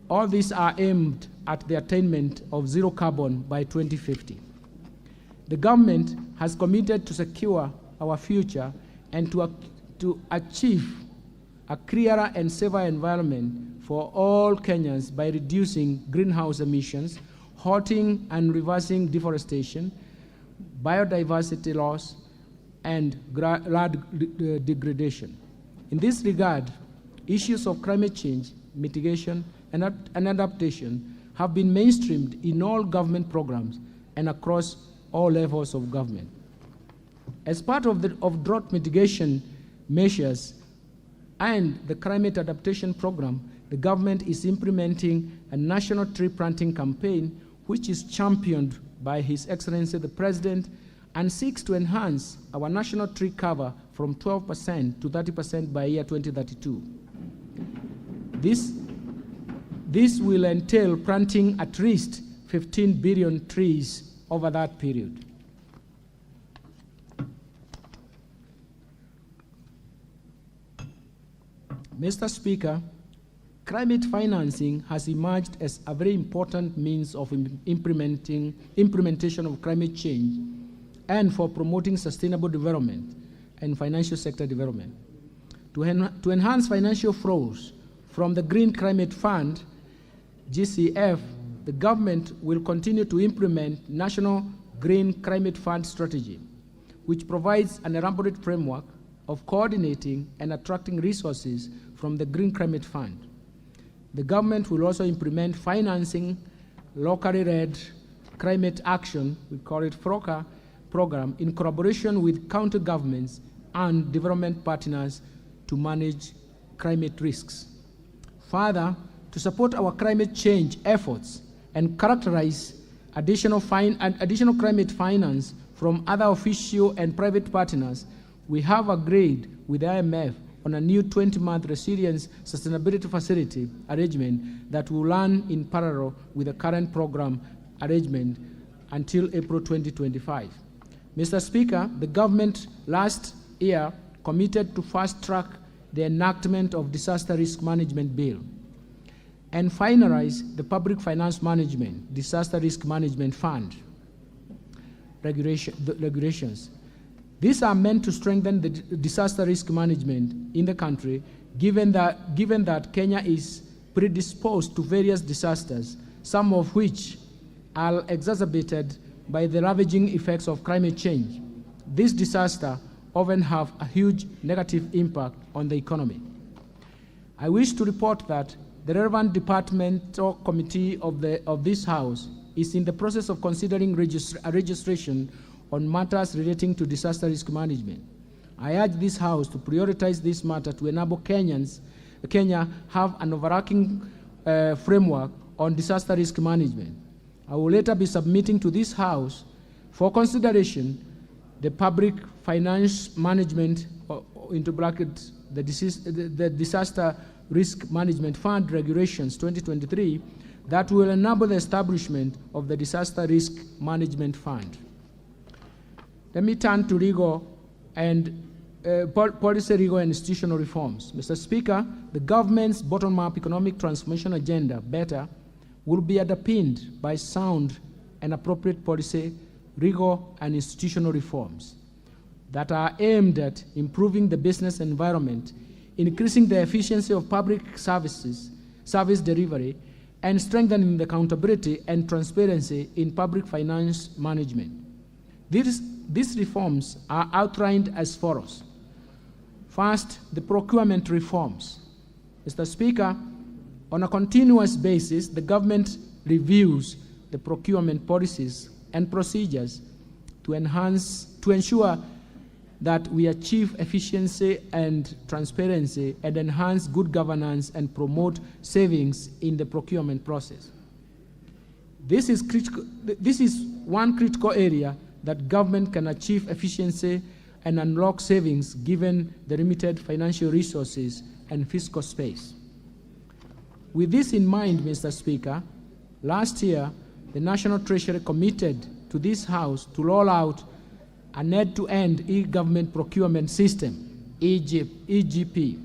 All these are aimed at the attainment of zero carbon by 2050. The government has committed to secure our future and to achieve a clearer and safer environment for all Kenyans by reducing greenhouse emissions, halting and reversing deforestation, biodiversity loss, and land degradation. In this regard, issues of climate change, mitigation, and adaptation have been mainstreamed in all government programs and across all levels of government. As part of drought mitigation measures and the climate adaptation program, the government is implementing a national tree planting campaign, which is championed by His Excellency the President and seeks to enhance our national tree cover from 12% to 30% by year 2032. This will entail planting at least 15 billion trees over that period. Mr. Speaker, climate financing has emerged as a very important means of implementation of climate change and for promoting sustainable development and financial sector development. To enhance financial flows from the Green Climate Fund, GCF, the government will continue to implement National Green Climate Fund strategy, which provides an elaborate framework of coordinating and attracting resources from the Green Climate Fund. The government will also implement financing locally led climate action, we call it FROCA, program in collaboration with county governments and development partners to manage climate risks. Further, to support our climate change efforts and characterize additional climate finance from other official and private partners, we have agreed with the IMF on a new 20-month resilience sustainability facility arrangement that will run in parallel with the current program arrangement until April 2025. Mr. Speaker, the government last year committed to fast-track the enactment of Disaster Risk Management Bill and finalize the Public Finance Management Disaster Risk Management Fund regulations. These are meant to strengthen the disaster risk management in the country, given that Kenya is predisposed to various disasters, some of which are exacerbated by the ravaging effects of climate change. These disasters often have a huge negative impact on the economy. I wish to report that the relevant departmental committee of this House is in the process of considering registration on matters relating to disaster risk management. I urge this House to prioritize this matter to enable Kenya have an overarching framework on disaster risk management. I will later be submitting to this House for consideration the Public Finance Management, into brackets, the Disaster Risk Management Fund Regulations 2023 that will enable the establishment of the Disaster Risk Management Fund. Let me turn to legal and policy, legal and institutional reforms. Mr. Speaker, the government's bottom-up economic transformation agenda, BETTER, will be underpinned by sound and appropriate policy, legal and institutional reforms that are aimed at improving the business environment, increasing the efficiency of public service delivery, and strengthening the accountability and transparency in public finance management. These reforms are outlined as follows. First, the procurement reforms. Mr. Speaker, on a continuous basis, the government reviews the procurement policies and procedures to ensure that we achieve efficiency and transparency and enhance good governance and promote savings in the procurement process. This is one critical area that government can achieve efficiency and unlock savings given the limited financial resources and fiscal space. With this in mind, Mr. Speaker, last year, the National Treasury committed to this House to roll out an end-to-end e-government procurement system, EGP,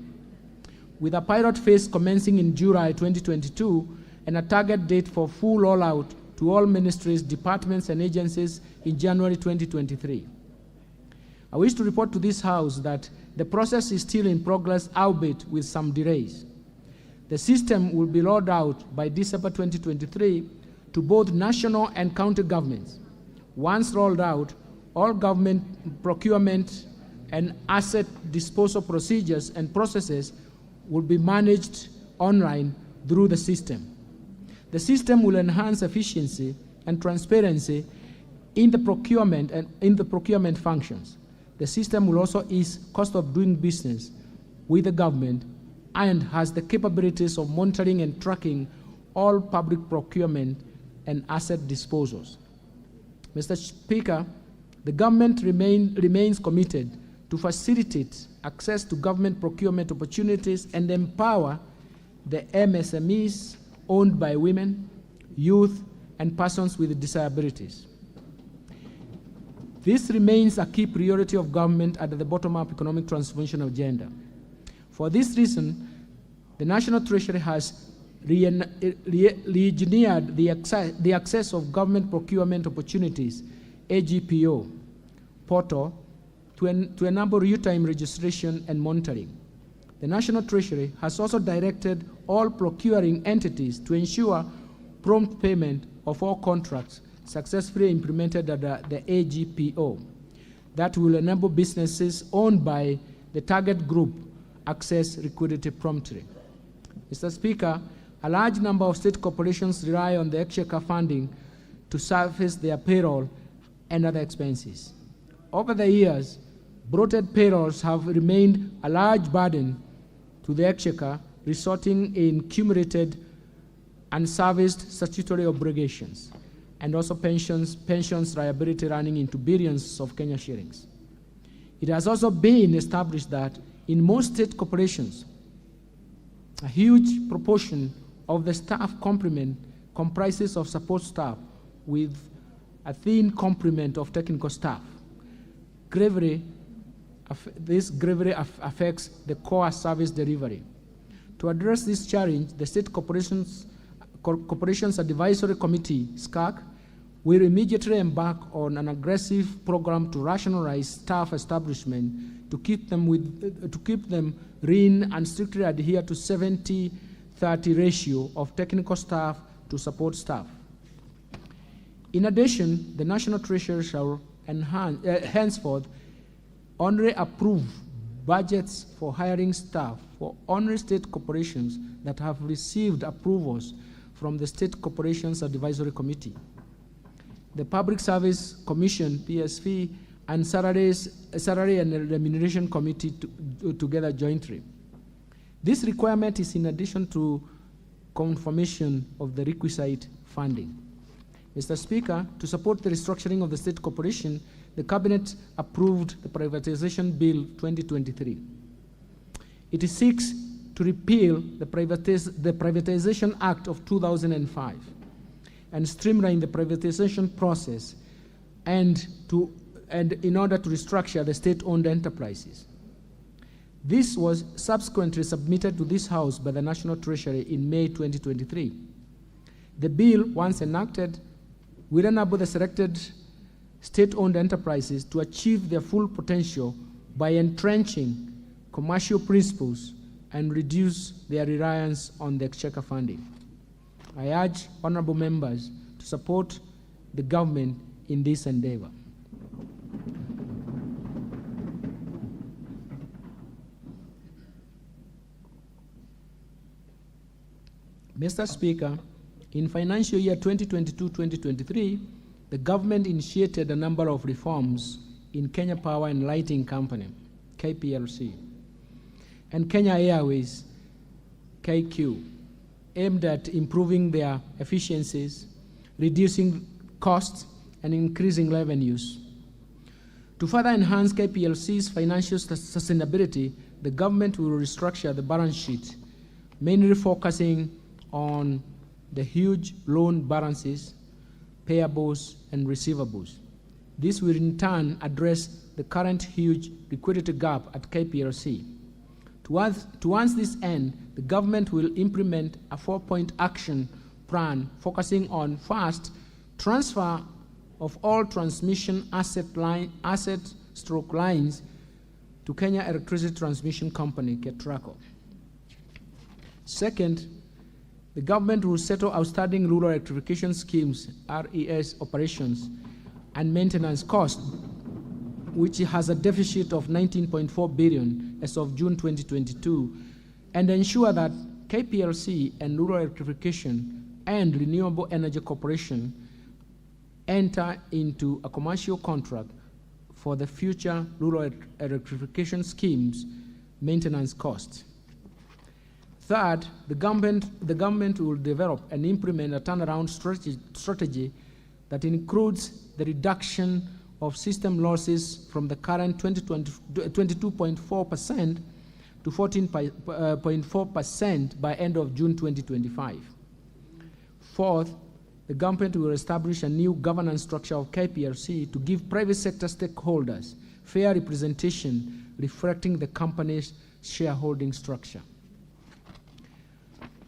with a pilot phase commencing in July 2022 and a target date for full rollout to all ministries, departments, and agencies in January 2023. I wish to report to this House that the process is still in progress, albeit with some delays. The system will be rolled out by December 2023 to both national and county governments. Once rolled out, all government procurement and asset disposal procedures and processes will be managed online through the system. The system will enhance efficiency and transparency in the procurement and in the procurement functions. The system will also ease cost of doing business with the government and has the capabilities of monitoring and tracking all public procurement and asset disposals. Mr. Speaker, the government remains committed to facilitate access to government procurement opportunities and empower the MSMEs owned by women, youth, and persons with disabilities. This remains a key priority of government under the bottom-up economic transformation agenda. For this reason, The National Treasury has re-engineered the access of government procurement opportunities, AGPO, portal, to enable real-time registration and monitoring. The National Treasury has also directed all procuring entities to ensure prompt payment of all contracts successfully implemented at the AGPO that will enable businesses owned by the target group access liquidity promptly. Mr. Speaker, a large number of state corporations rely on the Exchequer funding to service their payroll and other expenses. Over the years, bloated payrolls have remained a large burden to the Exchequer, resulting in cumulated unserviced statutory obligations and also pensions liability running into billions of Kenya shillings. It has also been established that in most state corporations, a huge proportion of the staff complement comprises of support staff with a thin complement of technical staff. This gravely affects the core service delivery. To address this challenge, the State Corporations Advisory Committee, SCAC, will immediately embark on an aggressive program to rationalize staff establishment to keep them lean and strictly adhere to 70-30 ratio of technical staff to support staff. In addition, the National Treasury shall henceforth only approve budgets for hiring staff for only state corporations that have received approvals from the State Corporations Advisory Committee, the Public Service Commission, PSV, and Salary and Remuneration Committee together jointly. This requirement is in addition to confirmation of the requisite funding. Mr. Speaker, to support the restructuring of the state corporation, the Cabinet approved the Privatization Bill 2023. It seeks to repeal the Privatization Act of 2005 and streamline the privatization process and in order to restructure the state-owned enterprises. This was subsequently submitted to this House by the National Treasury in May 2023. The bill, once enacted, will enable the selected state-owned enterprises to achieve their full potential by entrenching commercial principles and reduce their reliance on the Exchequer funding. I urge honorable members to support the government in this endeavor. Mr. Speaker, in financial year 2022-2023, the government initiated a number of reforms in Kenya Power and Lighting Company, KPLC, and Kenya Airways, KQ, aimed at improving their efficiencies, reducing costs, and increasing revenues. To further enhance KPLC's financial sustainability, the government will restructure the balance sheet, mainly focusing on the huge loan balances, payables, and receivables. This will in turn address the current huge liquidity gap at KPLC. Towards this end, the government will implement a 4-point action plan focusing on, first, transfer of all transmission lines to Kenya Electricity Transmission Company, KETRACO. Second, the government will settle outstanding rural electrification schemes, RES operations, and maintenance costs, which has a deficit of 19.4 billion as of June 2022, and ensure that KPLC and Rural Electrification and Renewable Energy Corporation enter into a commercial contract for the future rural electrification schemes maintenance costs. Third, the government will develop and implement a turnaround strategy that includes the reduction of system losses from the current 22.4% to 14.4% by end of June 2025. Fourth, the government will establish a new governance structure of KPLC to give private sector stakeholders fair representation reflecting the company's shareholding structure.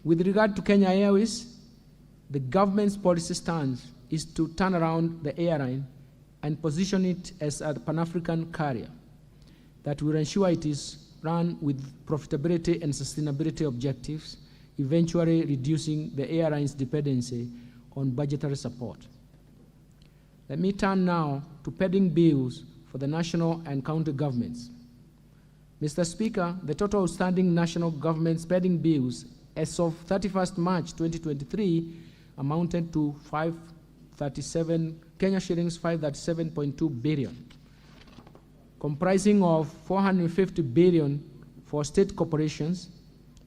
With regard to Kenya Airways, the government's policy stance is to turn around the airline and position it as a Pan-African carrier that will ensure it is run with profitability and sustainability objectives, eventually reducing the airline's dependency on budgetary support. Let me turn now to pending bills for the national and county governments. Mr. Speaker, the total outstanding national government's pending bills as of 31st March 2023 amounted to 537 Kenya shillings 537.2 billion, comprising of 450 billion for state corporations,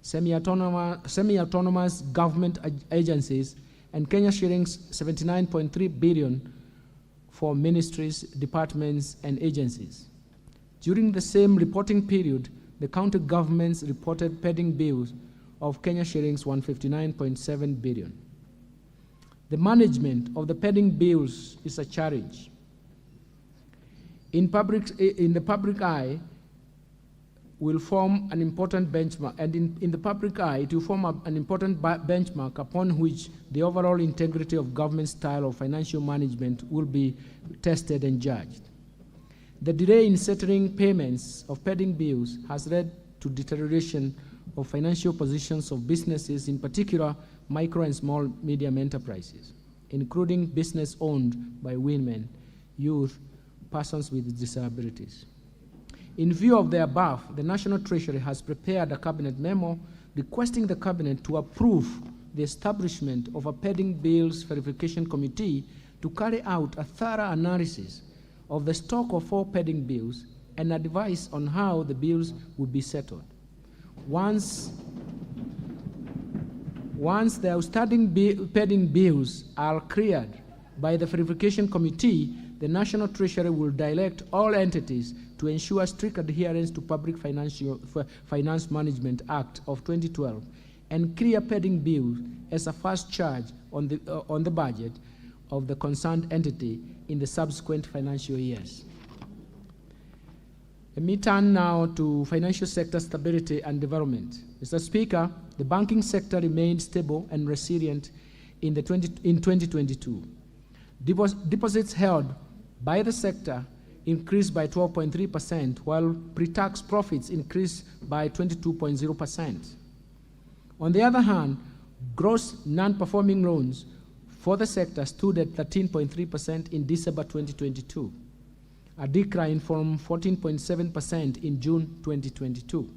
semi-autonomous government agencies, and Kenya shillings 79.3 billion for ministries, departments, and agencies. During the same reporting period, the county governments reported pending bills of Kenya shillings 159.7 billion. The management of the pending bills is a challenge. In the public eye, will form an important benchmark, and in the public eye, it will form an important benchmark upon which the overall integrity of government style of financial management will be tested and judged. The delay in settling payments of pending bills has led to deterioration of financial positions of businesses, in particular micro and small medium enterprises, including business owned by women, youth, persons with disabilities. In view of the above, the National Treasury has prepared a cabinet memo requesting the cabinet to approve the establishment of a pending bills verification committee to carry out a thorough analysis of the stock of all pending bills and advice on how the bills would be settled. Once the outstanding pending bills are cleared by the verification committee, the National Treasury will direct all entities to ensure strict adherence to Public Finance Management Act of 2012 and clear pending bills as a first charge on the budget of the concerned entity in the subsequent financial years. Let me turn now to financial sector stability and development. Mr. Speaker, the banking sector remained stable and resilient in 2022. Deposits held by the sector increased by 12.3%, while pre-tax profits increased by 22.0%. On the other hand, gross non-performing loans for the sector stood at 13.3% in December 2022, a decline from 14.7% in June 2022.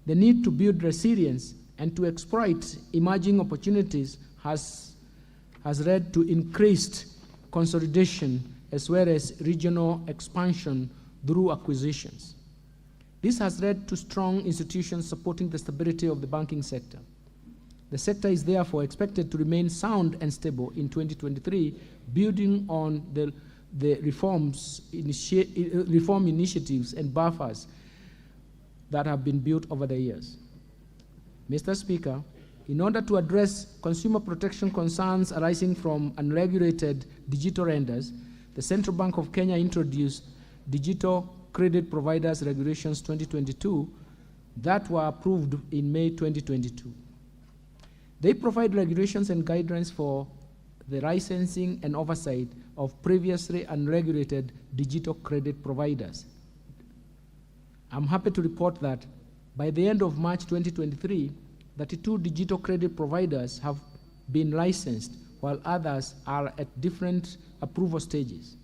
The need to build resilience and to exploit emerging opportunities has led to increased consolidation as well as regional expansion through acquisitions. This has led to strong institutions supporting the stability of the banking sector. The sector is therefore expected to remain sound and stable in 2023, building on the reform initiatives and buffers that have been built over the years. Mr. Speaker, in order to address consumer protection concerns arising from unregulated digital lenders, the Central Bank of Kenya introduced Digital Credit Providers Regulations 2022 that were approved in May 2022. They provide regulations and guidelines for the licensing and oversight of previously unregulated digital credit providers. I'm happy to report that by the end of March 2023, 32 digital credit providers have been licensed, while others are at different approval stages.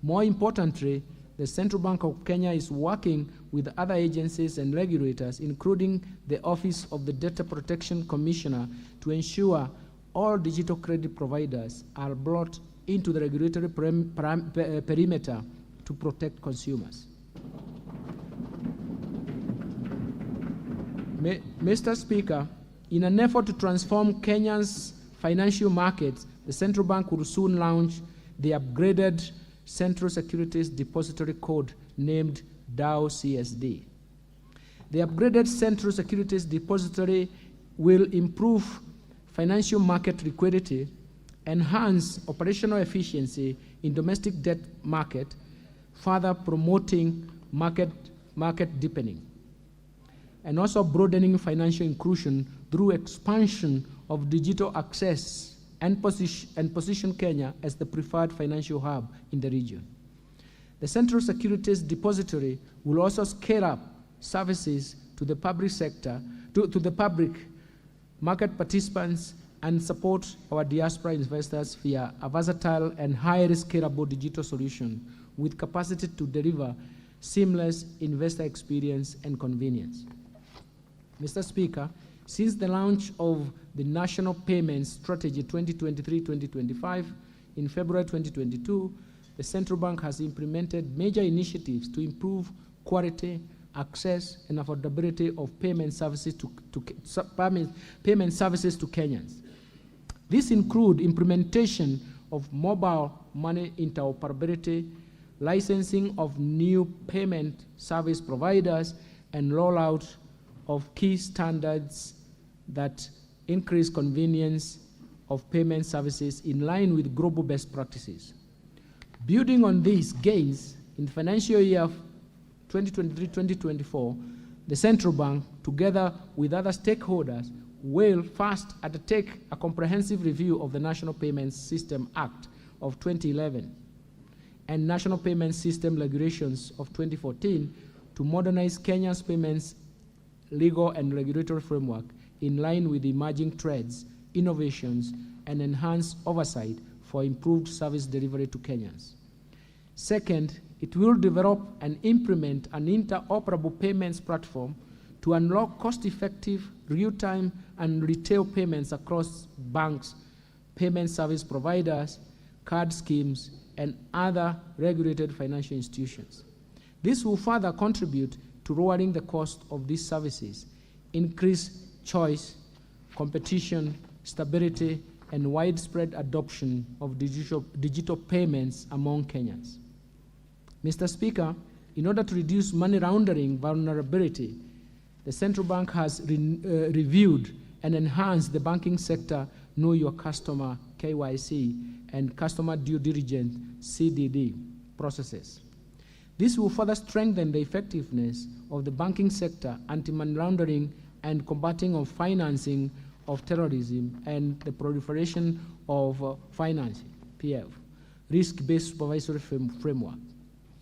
More importantly, the Central Bank of Kenya is working with other agencies and regulators, including the Office of the Data Protection Commissioner, to ensure all digital credit providers are brought into the regulatory perimeter to protect consumers. Mr. Speaker, in an effort to transform Kenya's financial markets, the Central Bank will soon launch the upgraded Central Securities Depository Code named DAO CSD. The upgraded Central Securities Depository will improve financial market liquidity, enhance operational efficiency in domestic debt market, further promoting market deepening, and also broadening financial inclusion through expansion of digital access and position Kenya as the preferred financial hub in the region. The Central Securities Depository will also scale up services to the public sector, to the public market participants, and support our diaspora investors via a versatile and highly scalable digital solution with capacity to deliver seamless investor experience and convenience. Mr. Speaker, since the launch of the National Payments Strategy 2023-2025 in February 2022, the Central Bank has implemented major initiatives to improve quality, access, and affordability of payment services to Kenyans. These include implementation of mobile money interoperability, licensing of new payment service providers, and rollout of key standards that increase convenience of payment services in line with global best practices. Building on these gains, in financial year 2023-2024, the Central Bank, together with other stakeholders, will first undertake a comprehensive review of the National Payments System Act of 2011 and National Payment System Regulations of 2014 to modernize Kenya's payments legal and regulatory framework in line with emerging trends, innovations, and enhance oversight for improved service delivery to Kenyans. Second, it will develop and implement an interoperable payments platform to unlock cost-effective, real-time, and retail payments across banks, payment service providers, card schemes, and other regulated financial institutions. This will further contribute to lowering the cost of these services, increase choice, competition, stability, and widespread adoption of digital payments among Kenyans. Mr. Speaker, in order to reduce money laundering vulnerability, the Central Bank has reviewed and enhanced the banking sector Know Your Customer (KYC) and Customer Due Diligence (CDD) processes. This will further strengthen the effectiveness of the banking sector, anti-money laundering, and combating of financing of terrorism and the proliferation of financing (PF), risk-based supervisory framework.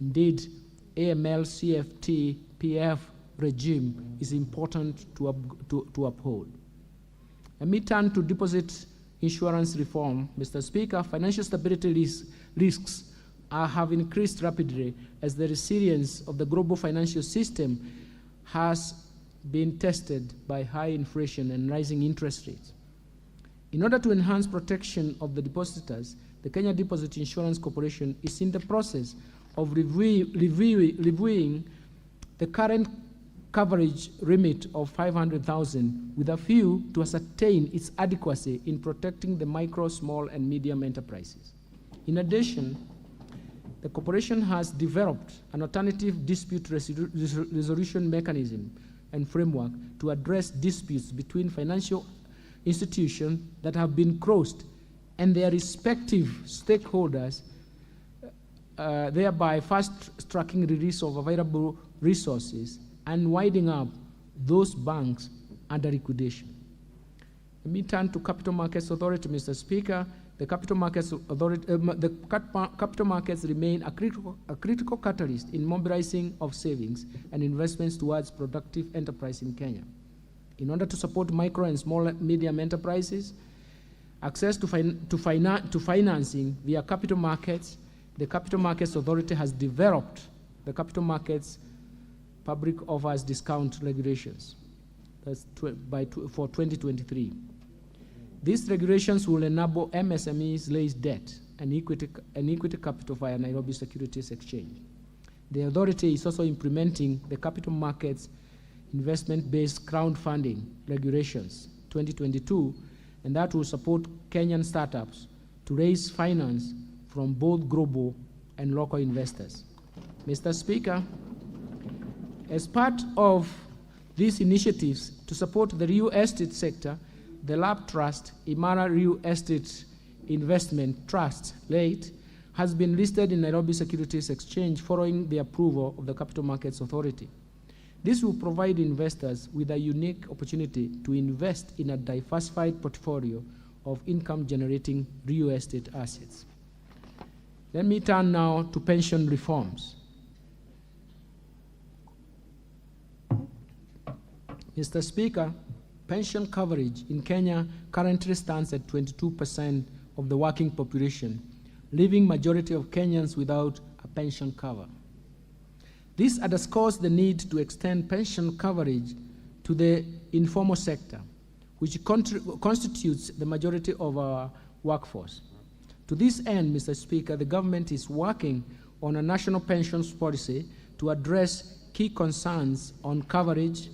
Indeed, AML CFT PF regime is important to uphold. Let me turn to deposit insurance reform. Mr. Speaker, financial stability risks have increased rapidly as the resilience of the global financial system has been tested by high inflation and rising interest rates. In order to enhance protection of the depositors, the Kenya Deposit Insurance Corporation is in the process of reviewing the current coverage limit of 500,000 with a view to ascertain its adequacy in protecting the micro, small, and medium enterprises. In addition, the corporation has developed an alternative dispute resolution mechanism and framework to address disputes between financial institutions that have been closed and their respective stakeholders, thereby fast-tracking release of available resources and winding up those banks under liquidation. Let me turn to Capital Markets Authority, Mr. Speaker. The Capital Markets Authority, capital markets remain a critical catalyst in mobilizing of savings and investments towards productive enterprise in Kenya. In order to support micro and small and medium enterprises, access to financing via capital markets, the Capital Markets Authority has developed the Capital Markets Public Offers Discount Regulations for 2023. These regulations will enable MSMEs raise debt and equity capital via Nairobi Securities Exchange. The authority is also implementing the Capital Markets Investment-Based Crowdfunding Regulations 2022, and that will support Kenyan startups to raise finance from both global and local investors. Mr. Speaker, as part of these initiatives to support the real estate sector, the LAP Trust, Imara Real Estate Investment Trust, late, has been listed in Nairobi Securities Exchange following the approval of the Capital Markets Authority. This will provide investors with a unique opportunity to invest in a diversified portfolio of income-generating real estate assets. Let me turn now to pension reforms. Mr. Speaker, pension coverage in Kenya currently stands at 22% of the working population, leaving majority of Kenyans without a pension cover. This underscores the need to extend pension coverage to the informal sector, which constitutes the majority of our workforce. To this end, Mr. Speaker, the government is working on a national pensions policy to address key concerns on coverage,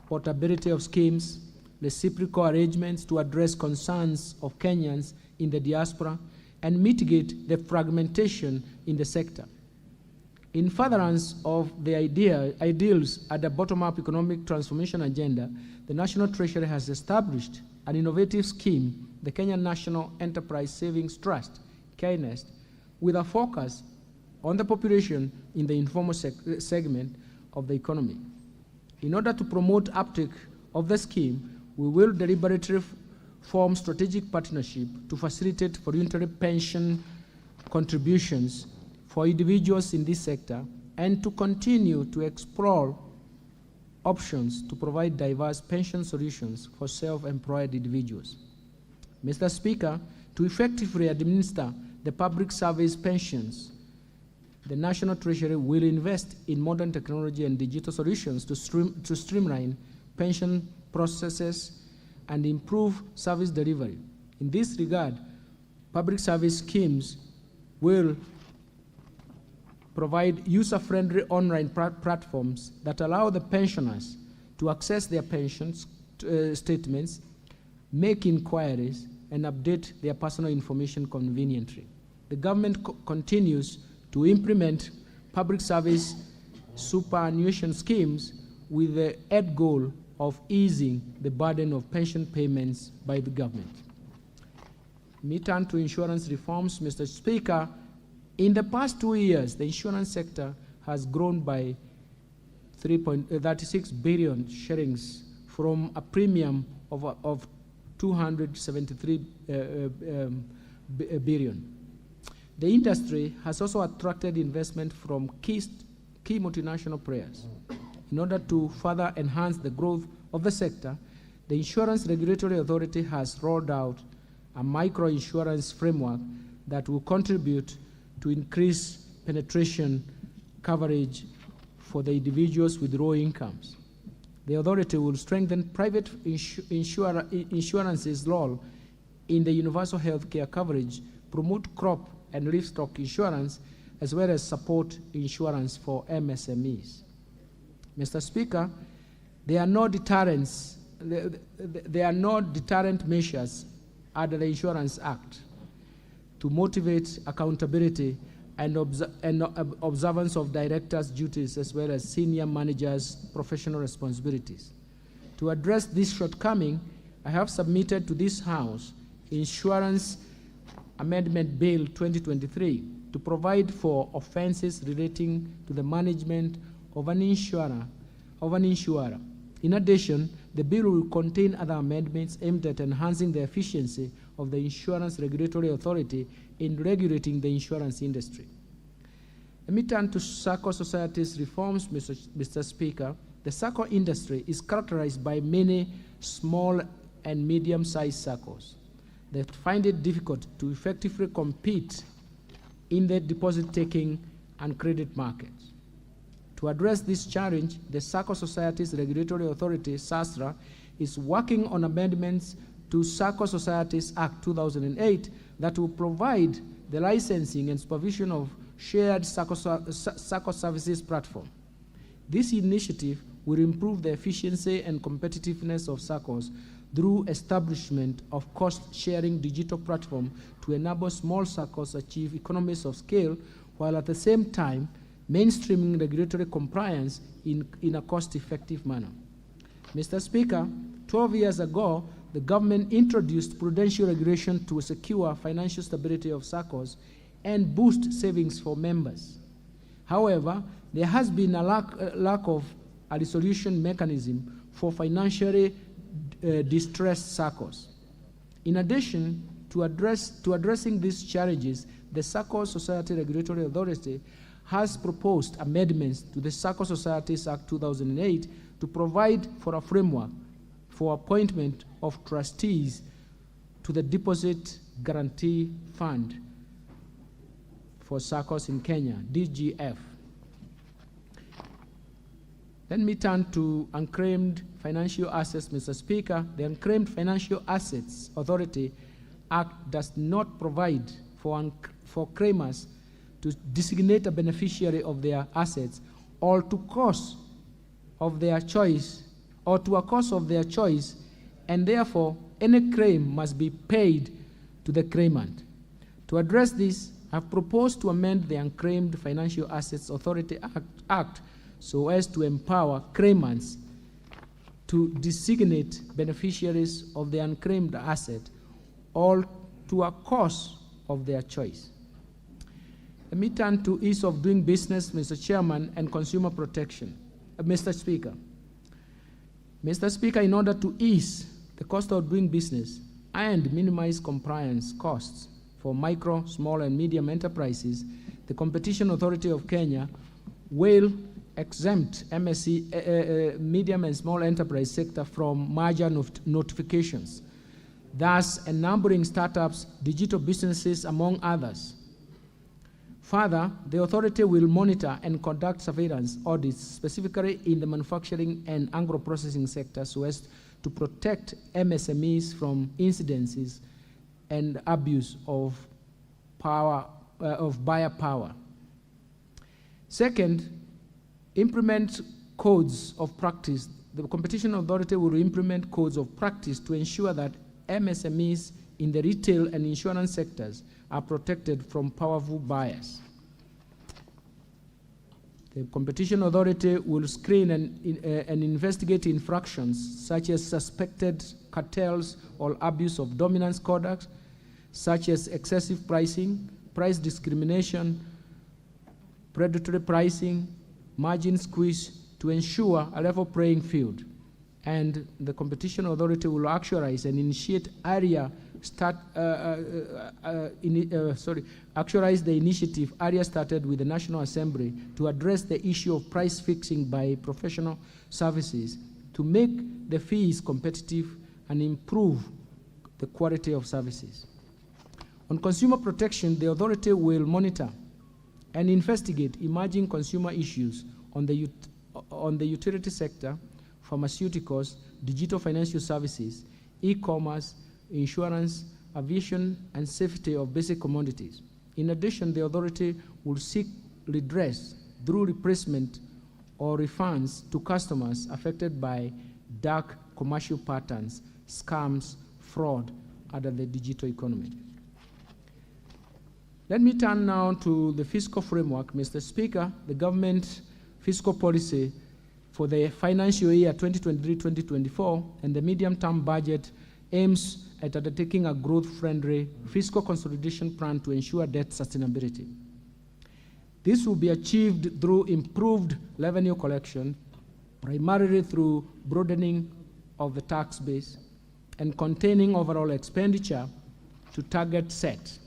portability of schemes, reciprocal arrangements to address concerns of Kenyans in the diaspora, and mitigate the fragmentation in the sector. In furtherance of the ideals at the bottom-up economic transformation agenda, the National Treasury has established an innovative scheme, the Kenya National Enterprise Savings Trust, KNEST, with a focus on the population in the informal segment of the economy. In order to promote uptake of the scheme, we will deliberately form strategic partnership to facilitate voluntary pension contributions for individuals in this sector and to continue to explore options to provide diverse pension solutions for self-employed individuals. Mr. Speaker, to effectively administer the public service pensions, the National Treasury will invest in modern technology and digital solutions to streamline pension processes and improve service delivery. In this regard, public service schemes will provide user-friendly online platforms that allow the pensioners to access their pension statements, make inquiries, and update their personal information conveniently. The government continues to implement public service superannuation schemes with the end goal of easing the burden of pension payments by the government. Let me turn to insurance reforms, Mr. Speaker. In the past 2 years, the insurance sector has grown by 3.36 billion shillings from a premium of 273 billion. The industry has also attracted investment from key multinational players. In order to further enhance the growth of the sector, the Insurance Regulatory Authority has rolled out a micro-insurance framework that will contribute to increase penetration coverage for the individuals with low incomes. The authority will strengthen private insurance's role in the universal health care coverage, promote crop and livestock insurance, as well as support insurance for MSMEs. Mr. Speaker, there are no deterrent measures under the Insurance Act to motivate accountability and observance of directors' duties as well as senior managers' professional responsibilities. To address this shortcoming, I have submitted to this House Insurance Amendment Bill 2023 to provide for offenses relating to the management of an insurer. In addition, the bill will contain other amendments aimed at enhancing the efficiency of the Insurance Regulatory Authority in regulating the insurance industry. Let me turn to SACCO societies reforms, Mr. Speaker. The SACCO industry is characterized by many small and medium-sized SACCOs that find it difficult to effectively compete in the deposit-taking and credit markets. To address this challenge, the SACCO Societies Regulatory Authority, SASRA, is working on amendments to SACCO Societies Act 2008 that will provide the licensing and supervision of shared SACCO services platform. This initiative will improve the efficiency and competitiveness of SACCOs through establishment of cost-sharing digital platform to enable small SACCOs achieve economies of scale, while at the same time mainstreaming regulatory compliance in a cost-effective manner. Mr. Speaker, 12 years ago, the government introduced prudential regulation to secure financial stability of SACCOs and boost savings for members. However, there has been a lack of a resolution mechanism for financially distressed SACCOs. In addition to addressing these challenges, the SACCO Society Regulatory Authority has proposed amendments to the SACCO Societies Act 2008 to provide for a framework for appointment of trustees to the Deposit Guarantee Fund for SACCOs in Kenya, DGF. Let me turn to Unclaimed Financial Assets, Mr. Speaker. The Unclaimed Financial Assets Authority Act does not provide for claimers to designate a beneficiary of their assets or to a cause of their choice, and therefore any claim must be paid to the claimant. To address this, I've proposed to amend the Unclaimed Financial Assets Authority Act so as to empower claimants to designate beneficiaries of the unclaimed asset or to a cause of their choice. Let me turn to ease of doing business, Mr. Chairman, and consumer protection. Mr. Speaker. Mr. Speaker, in order to ease the cost of doing business and minimize compliance costs for micro, small, and medium enterprises, the Competition Authority of Kenya will exempt MSE, medium and small enterprise sector from merger notifications, thus enabling startups, digital businesses, among others. Further, the authority will monitor and conduct surveillance audits specifically in the manufacturing and agro-processing sector so as to protect MSMEs from incidences and abuse of buyer power. Second, implement codes of practice. The Competition Authority will implement codes of practice to ensure that MSMEs in the retail and insurance sectors are protected from powerful buyers. The Competition Authority will screen and investigate infractions such as suspected cartels or abuse of dominance conduct, such as excessive pricing, price discrimination, predatory pricing, margin squeeze, to ensure a level playing field. And the Competition Authority will actualize and initiate actualize the initiative started with the National Assembly to address the issue of price fixing by professional services to make the fees competitive and improve the quality of services. On consumer protection, the authority will monitor and investigate emerging consumer issues on the utility sector, pharmaceuticals, digital financial services, e-commerce, insurance, aviation, and safety of basic commodities. In addition, the authority will seek redress through replacement or refunds to customers affected by dark commercial patterns, scams, fraud under the digital economy. Let me turn now to the fiscal framework. Mr. Speaker, the government fiscal policy for the financial year 2023-2024 and the medium-term budget aims at undertaking a growth-friendly fiscal consolidation plan to ensure debt sustainability. This will be achieved through improved revenue collection, primarily through broadening of the tax base and containing overall expenditure to target set,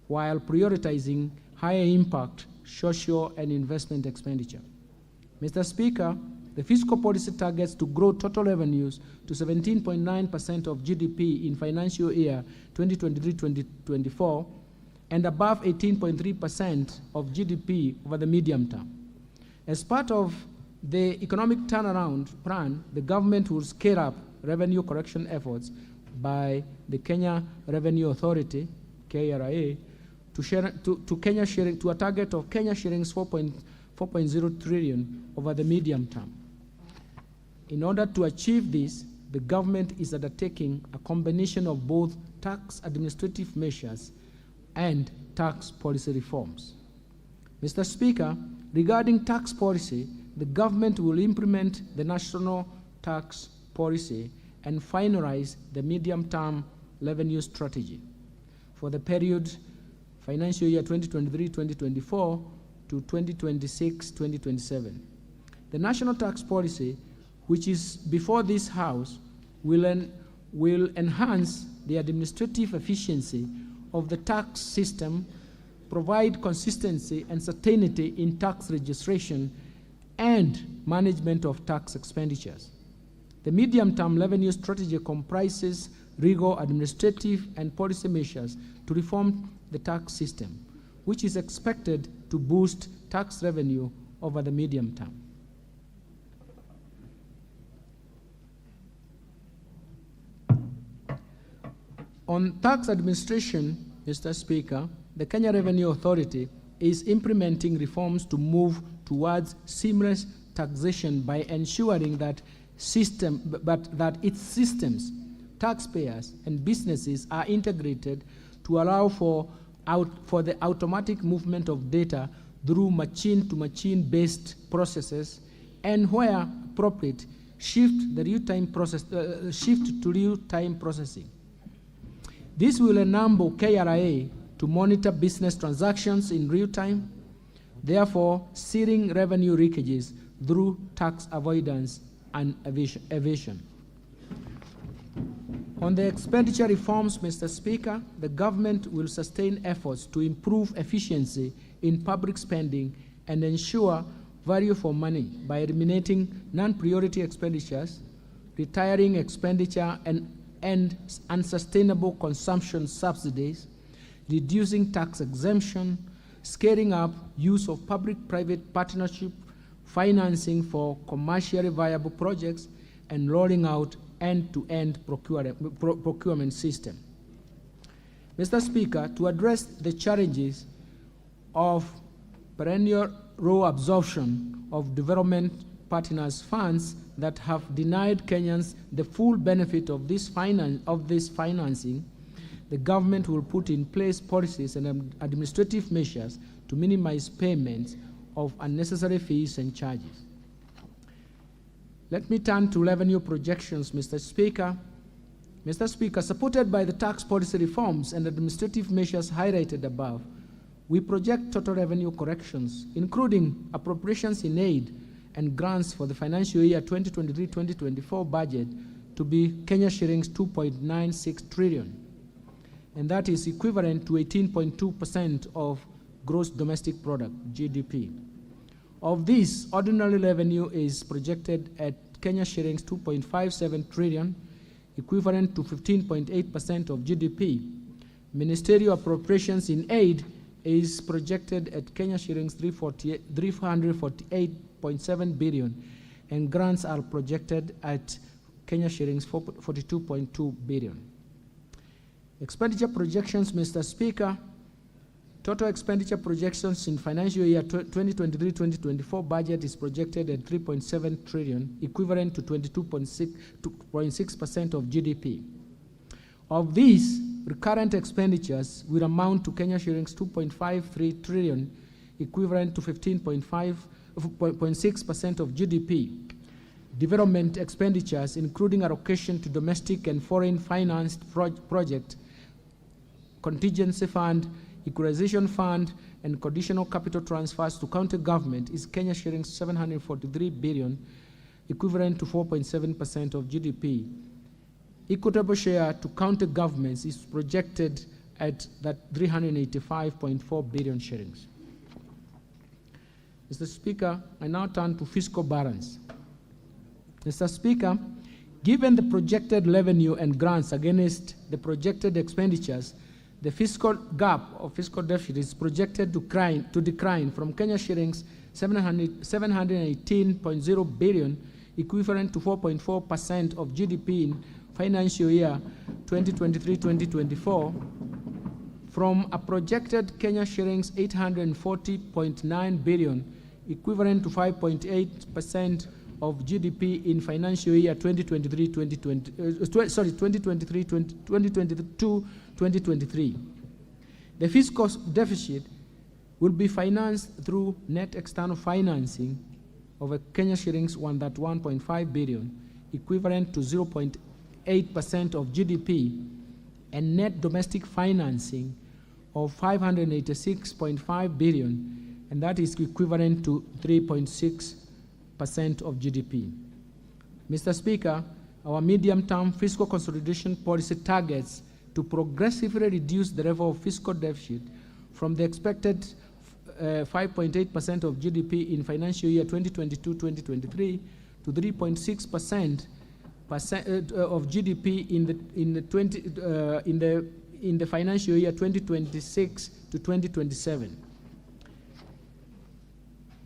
while prioritizing higher impact social and investment expenditure. Mr. Speaker, the fiscal policy targets to grow total revenues to 17.9% of GDP in financial year 2023-2024 and above 18.3% of GDP over the medium term. As part of the economic turnaround plan, the government will scale up revenue collection efforts by the Kenya Revenue Authority, KRA, to a target of Kenya shillings 4.0 trillion over the medium term. In order to achieve this, the government is undertaking a combination of both tax administrative measures and tax policy reforms. Mr. Speaker, regarding tax policy, the government will implement the national tax policy and finalize the medium-term revenue strategy for the period financial year 2023-2024 to 2026-2027. The national tax policy, which is before this House, will enhance the administrative efficiency of the tax system, provide consistency and certainty in tax registration and management of tax expenditures. The medium-term revenue strategy comprises rigorous administrative and policy measures to reform the tax system, which is expected to boost tax revenue over the medium term. On tax administration, Mr. Speaker, the Kenya Revenue Authority is implementing reforms to move towards seamless taxation by ensuring that its systems, taxpayers, and businesses are integrated to allow for the automatic movement of data through machine-to-machine based processes, and where appropriate, shift to real-time processing. This will enable KRA to monitor business transactions in real time, therefore sealing revenue leakages through tax avoidance and evasion. On the expenditure reforms, Mr. Speaker, the government will sustain efforts to improve efficiency in public spending and ensure value for money by eliminating non-priority expenditures, retiring expenditure and unsustainable consumption subsidies, reducing tax exemption, scaling up use of public-private partnership financing for commercially viable projects, and rolling out end-to-end procurement system. Mr. Speaker, to address the challenges of perennial low absorption of development partners' funds that have denied Kenyans the full benefit of this financing, the government will put in place policies and administrative measures to minimize payments of unnecessary fees and charges. Let me turn to revenue projections, Mr. Speaker. Mr. Speaker, supported by the tax policy reforms and administrative measures highlighted above, we project total revenue corrections, including appropriations in aid and grants for the financial year 2023-2024 budget to be Kenya shillings 2.96 trillion, and that is equivalent to 18.2% of gross domestic product, GDP. Of this, ordinary revenue is projected at Kenya shillings 2.57 trillion, equivalent to 15.8% of GDP. Ministerial appropriations in aid is projected at Kenya shillings 348.7 billion, and grants are projected at Kenya shillings 42.2 billion. Expenditure projections, Mr. Speaker. Total expenditure projections in financial year 2023-2024 budget is projected at 3.7 trillion, equivalent to 22.6% of GDP. Of these, recurrent expenditures will amount to Kenya shillings 2.53 trillion, equivalent to 15.6% of GDP. Development expenditures, including allocation to domestic and foreign financed projects, contingency fund, equalization fund, and conditional capital transfers to county government, is Kenya shillings 743 billion, equivalent to 4.7% of GDP. Equitable share to county governments is projected at that 385.4 billion shillings. Mr. Speaker, I now turn to fiscal balance. Mr. Speaker, given the projected revenue and grants against the projected expenditures, the fiscal gap of fiscal deficit is projected to decline from Kenya shillings 718.0 billion, equivalent to 4.4% of GDP in financial year 2023-2024, from a projected Kenya shillings 840.9 billion, equivalent to 5.8% of GDP in financial year 2022-2023. The fiscal deficit will be financed through net external financing of a Kenya shillings 131.5 billion, equivalent to 0.8% of GDP, and net domestic financing of 586.5 billion, and that is equivalent to 3.6% of GDP. Mr. Speaker, our medium-term fiscal consolidation policy targets to progressively reduce the level of fiscal deficit from the expected 5.8% of GDP in financial year 2022-2023 to 3.6% of GDP in the financial year 2026 to 2027.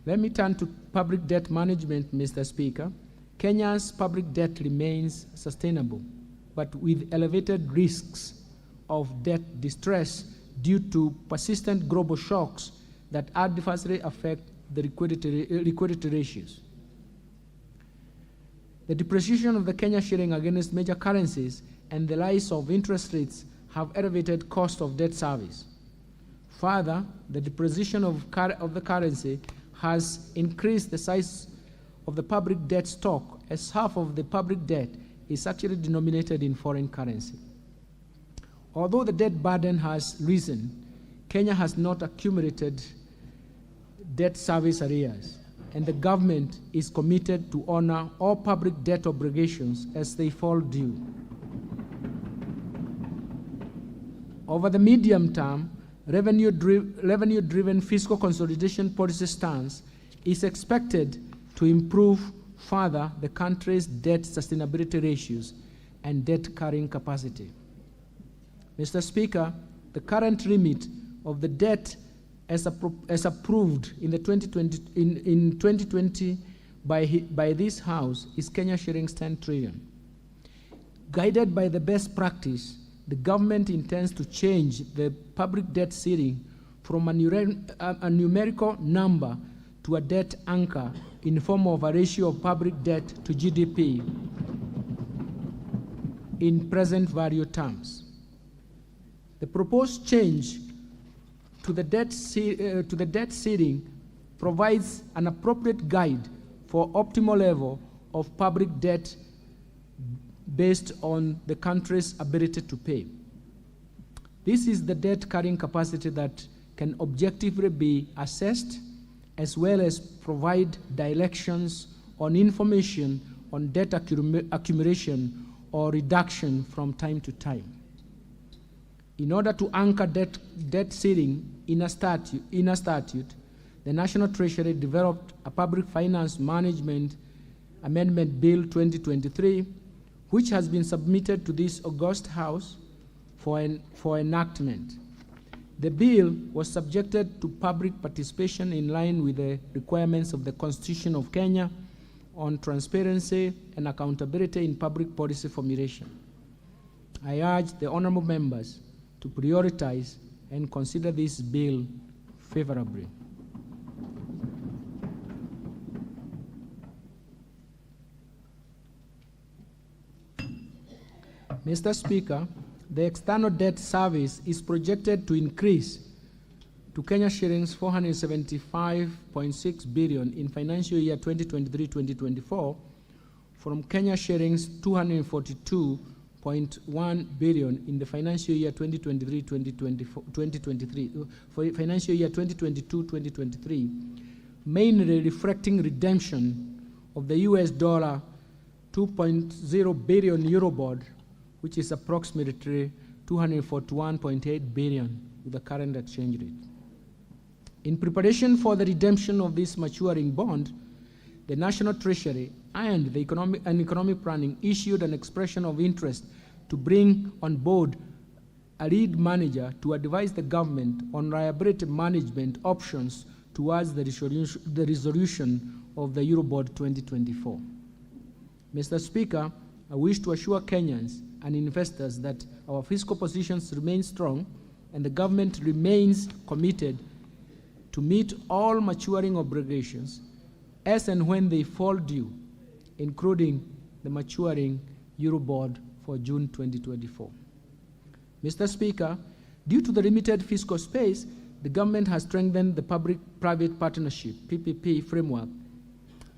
Let me turn to public debt management, Mr. Speaker. Kenya's public debt remains sustainable, but with elevated risks of debt distress due to persistent global shocks that adversely affect the liquidity ratios. The depreciation of the Kenya shilling against major currencies and the rise of interest rates have elevated cost of debt service. Further, the depreciation of the currency has increased the size of the public debt stock, as half of the public debt is actually denominated in foreign currency. Although the debt burden has risen, Kenya has not accumulated debt service arrears, and the government is committed to honor all public debt obligations as they fall due. Over the medium term, revenue-driven fiscal consolidation policy stance is expected to improve further the country's debt sustainability ratios and debt carrying capacity. Mr. Speaker, the current limit of the debt as approved in 2020 by this House is Kenya shillings 10 trillion. Guided by the best practice, the government intends to change the public debt ceiling from a numerical number to a debt anchor in the form of a ratio of public debt to GDP in present value terms. The proposed change to the debt ceiling provides an appropriate guide for optimal level of public debt based on the country's ability to pay. This is the debt carrying capacity that can objectively be assessed, as well as provide directions on information on debt accumulation or reduction from time to time. In order to anchor debt ceiling in a statute, the National Treasury developed a Public Finance Management Amendment Bill 2023, which has been submitted to this august House for enactment. The bill was subjected to public participation in line with the requirements of the Constitution of Kenya on transparency and accountability in public policy formulation. I urge the honorable members to prioritize and consider this bill favorably. Mr. Speaker, the external debt service is projected to increase to Kenya shillings 475.6 billion in financial year 2023-2024 from Kenya shillings 242.1 billion in the financial year 2023, for financial year 2022-2023, mainly reflecting redemption of the US dollar 2.0 billion Eurobond, which is approximately 241.8 billion with the current exchange rate. In preparation for the redemption of this maturing bond, the National Treasury and the Economic Planning issued an expression of interest to bring on board a lead manager to advise the government on liability management options towards the resolution of the Eurobond 2024. Mr. Speaker, I wish to assure Kenyans and investors that our fiscal positions remain strong and the government remains committed to meet all maturing obligations as and when they fall due, including the maturing Eurobond for June 2024. Mr. Speaker, due to the limited fiscal space, the government has strengthened the public-private partnership, PPP framework,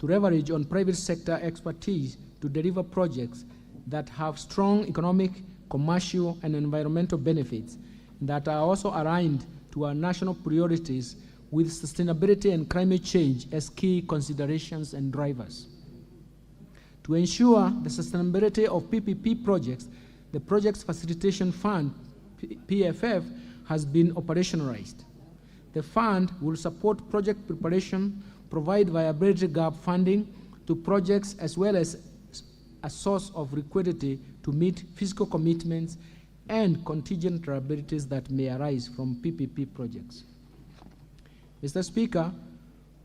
to leverage on private sector expertise to deliver projects that have strong economic, commercial, and environmental benefits that are also aligned to our national priorities with sustainability and climate change as key considerations and drivers. To ensure the sustainability of PPP projects, the Projects Facilitation Fund, PFF, has been operationalized. The fund will support project preparation, provide viability gap funding to projects, as well as a source of liquidity to meet fiscal commitments and contingent liabilities that may arise from PPP projects. Mr. Speaker,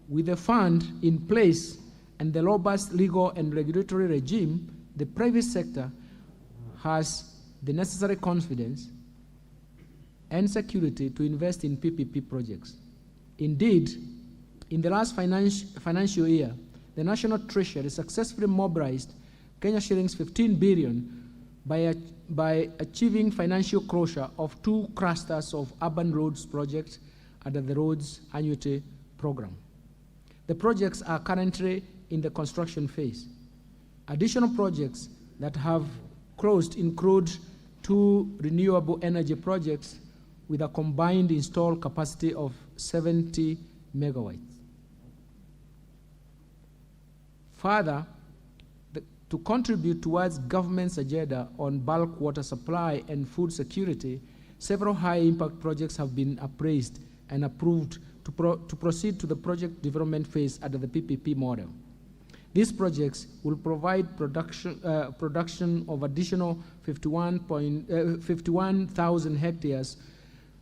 with the fund in place and the robust legal and regulatory regime, the private sector has the necessary confidence and security to invest in PPP projects. Indeed, in the last financial year, the National Treasury successfully mobilized Kenya shillings 15 billion by achieving financial closure of 2 clusters of urban roads projects under the Roads Annuity Program. The projects are currently in the construction phase. Additional projects that have closed include 2 renewable energy projects with a combined installed capacity of 70 megawatts. Further, to contribute towards government's agenda on bulk water supply and food security, several high-impact projects have been appraised and approved to proceed to the project development phase under the PPP model. These projects will provide production of additional 51,000 hectares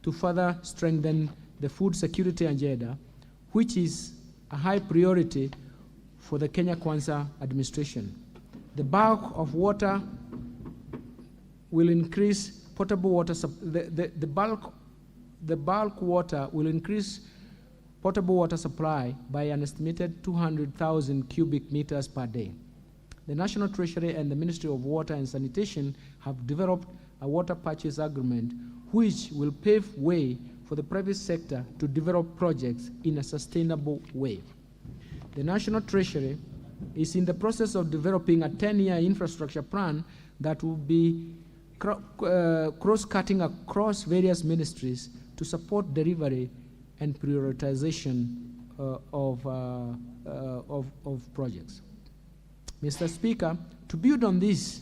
to further strengthen the food security agenda, which is a high priority for the Kenya Kwanza administration. The bulk of water will increase potable water. The bulk water will increase potable water supply by an estimated 200,000 cubic meters per day. The National Treasury and the Ministry of Water and Sanitation have developed a water purchase agreement which will pave way for the private sector to develop projects in a sustainable way. The National Treasury is in the process of developing a 10-year infrastructure plan that will be cross-cutting across various ministries to support delivery and prioritization of projects. Mr. Speaker, to build on this,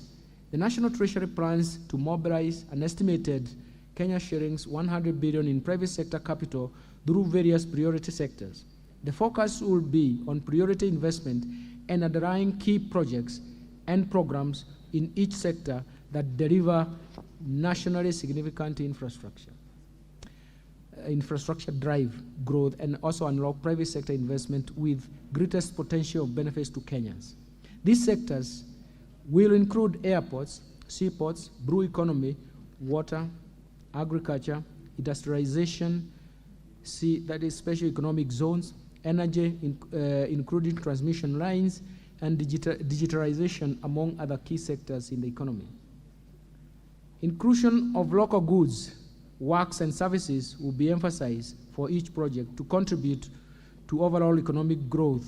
the National Treasury plans to mobilize an estimated Kenya shillings 100 billion in private sector capital through various priority sectors. The focus will be on priority investment and underlying key projects and programs in each sector that deliver nationally significant infrastructure drive growth and also unlock private sector investment with greatest potential benefits to Kenyans. These sectors will include airports, seaports, blue economy, water, agriculture, industrialization, that is special economic zones, energy, including transmission lines, and digitalization, among other key sectors in the economy. Inclusion of local goods, works, and services will be emphasized for each project to contribute to overall economic growth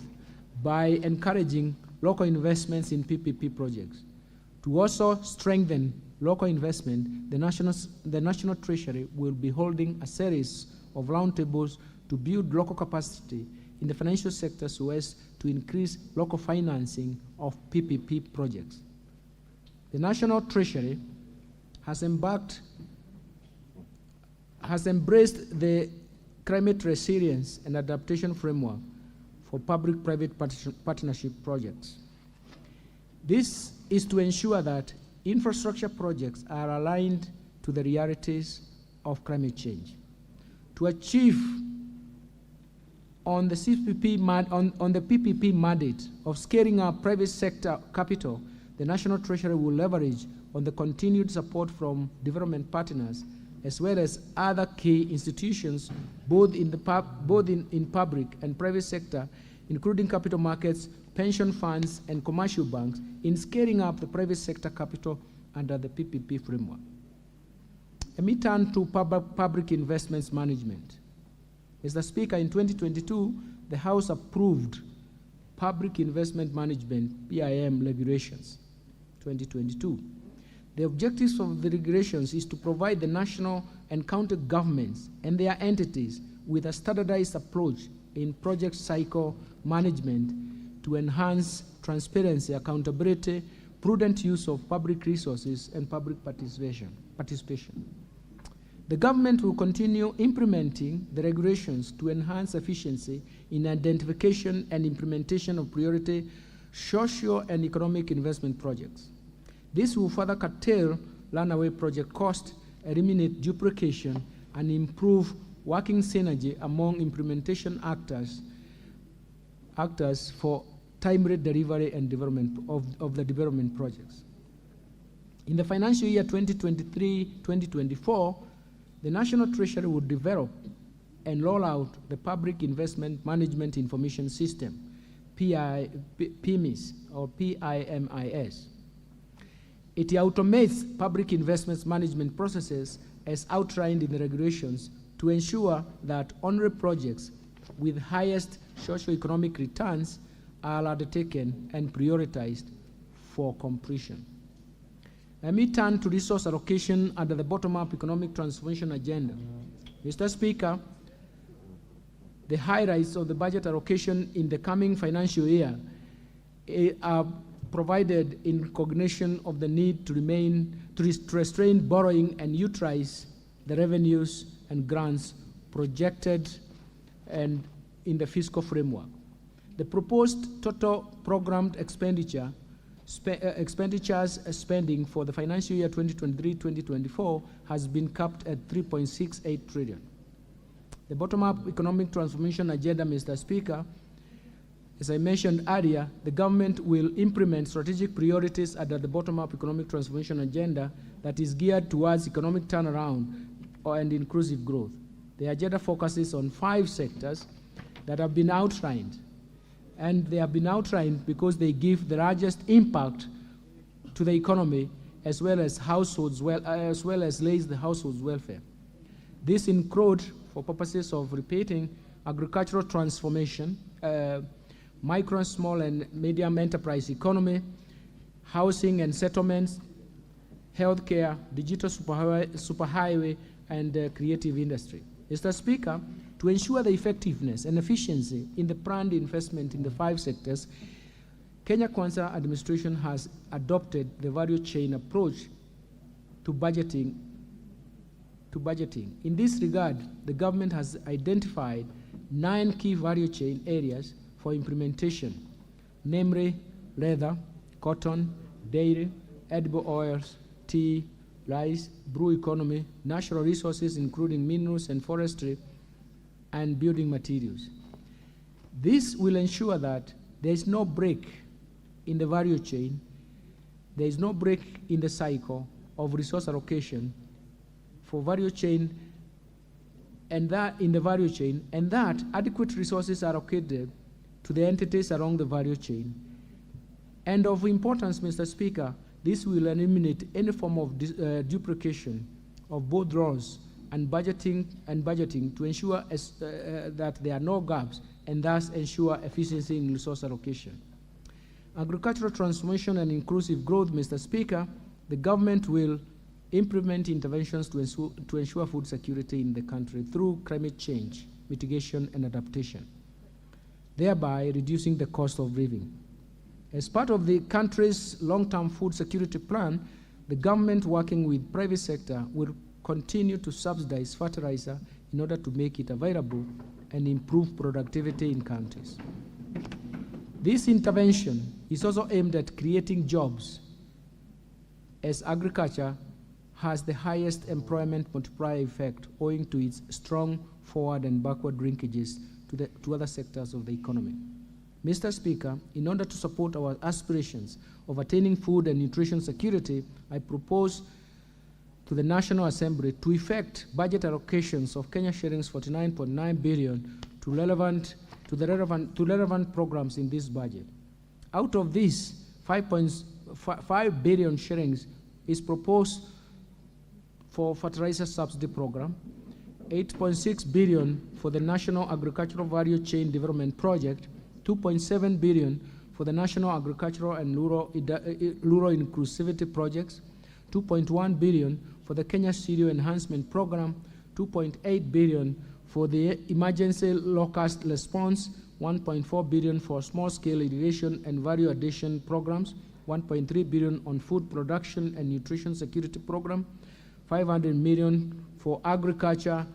by encouraging local investments in PPP projects. To also strengthen local investment, the National Treasury will be holding a series of roundtables to build local capacity in the financial sector so as to increase local financing of PPP projects. The National Treasury has embraced the climate resilience and adaptation framework for public-private partnership projects. This is to ensure that infrastructure projects are aligned to the realities of climate change. To achieve on the PPP mandate of scaling up private sector capital, the National Treasury will leverage on the continued support from development partners as well as other key institutions, both in public and private sector, including capital markets, pension funds, and commercial banks, in scaling up the private sector capital under the PPP framework. Let me turn to public investments management. Mr. Speaker, in 2022, the House approved Public Investment Management, PIM, regulations, 2022. The objectives of the regulations is to provide the national and county governments and their entities with a standardized approach in project cycle management to enhance transparency, accountability, prudent use of public resources, and public participation. The government will continue implementing the regulations to enhance efficiency in identification and implementation of priority social and economic investment projects. This will further curtail runaway project cost, eliminate duplication, and improve working synergy among implementation actors for timely delivery and development of the development projects. In the financial year 2023-2024, the National Treasury will develop and roll out the Public Investment Management Information System, PIMIS or PIMIS. It automates public investments management processes as outlined in the regulations to ensure that only projects with highest socio-economic returns are undertaken and prioritized for completion. Let me turn to resource allocation under the bottom-up economic transformation agenda. Mr. Speaker, the highlights of the budget allocation in the coming financial year are provided in recognition of the need to restrain borrowing and utilize the revenues and grants projected and in the fiscal framework. The proposed total programmed expenditures spending for the financial year 2023-2024 has been capped at 3.68 trillion. The bottom-up economic transformation agenda, Mr. Speaker, as I mentioned earlier, the government will implement strategic priorities under the bottom-up economic transformation agenda that is geared towards economic turnaround and inclusive growth. The agenda focuses on 5 sectors that have been outlined, and they have been outlined because they give the largest impact to the economy as well as households, as well as raise the households' welfare. This includes, for purposes of repeating, agricultural transformation, micro, small, and medium enterprise economy, housing and settlements, healthcare, digital superhighway, and creative industry. Mr. Speaker, to ensure the effectiveness and efficiency in the planned investment in the 5 sectors, Kenya Kwanza administration has adopted the value chain approach to budgeting. In this regard, the government has identified 9 key value chain areas for implementation, namely leather, cotton, dairy, edible oils, tea, rice, brew economy, natural resources including minerals and forestry, and building materials. This will ensure that there is no break in the value chain, there is no break in the cycle of resource allocation for value chain, and that in the value chain, and that adequate resources are allocated to the entities along the value chain. And of importance, Mr. Speaker, this will eliminate any form of duplication of both roles and budgeting to ensure that there are no gaps and thus ensure efficiency in resource allocation. Agricultural transformation and inclusive growth, Mr. Speaker, the government will implement interventions to ensure food security in the country through climate change, mitigation, and adaptation, thereby reducing the cost of living. As part of the country's long-term food security plan, the government, working with private sector, will continue to subsidize fertilizer in order to make it available and improve productivity in counties. This intervention is also aimed at creating jobs, as agriculture has the highest employment multiplier effect owing to its strong forward and backward linkages to other sectors of the economy. Mr. Speaker, in order to support our aspirations of attaining food and nutrition security, I propose to the National Assembly to effect budget allocations of Kenya shillings 49.9 billion to relevant programs in this budget. Out of this, 5.5 billion shillings is proposed for fertilizer subsidy program, 8.6 billion for the National Agricultural Value Chain Development Project, 2.7 billion for the National Agricultural and Rural Inclusivity Projects, 2.1 billion for the Kenya Studio Enhancement Program, 2.8 billion for the Emergency Locust Response, 1.4 billion for small-scale irrigation and value addition programs, 1.3 billion on food production and nutrition security program, 500 million for agricultural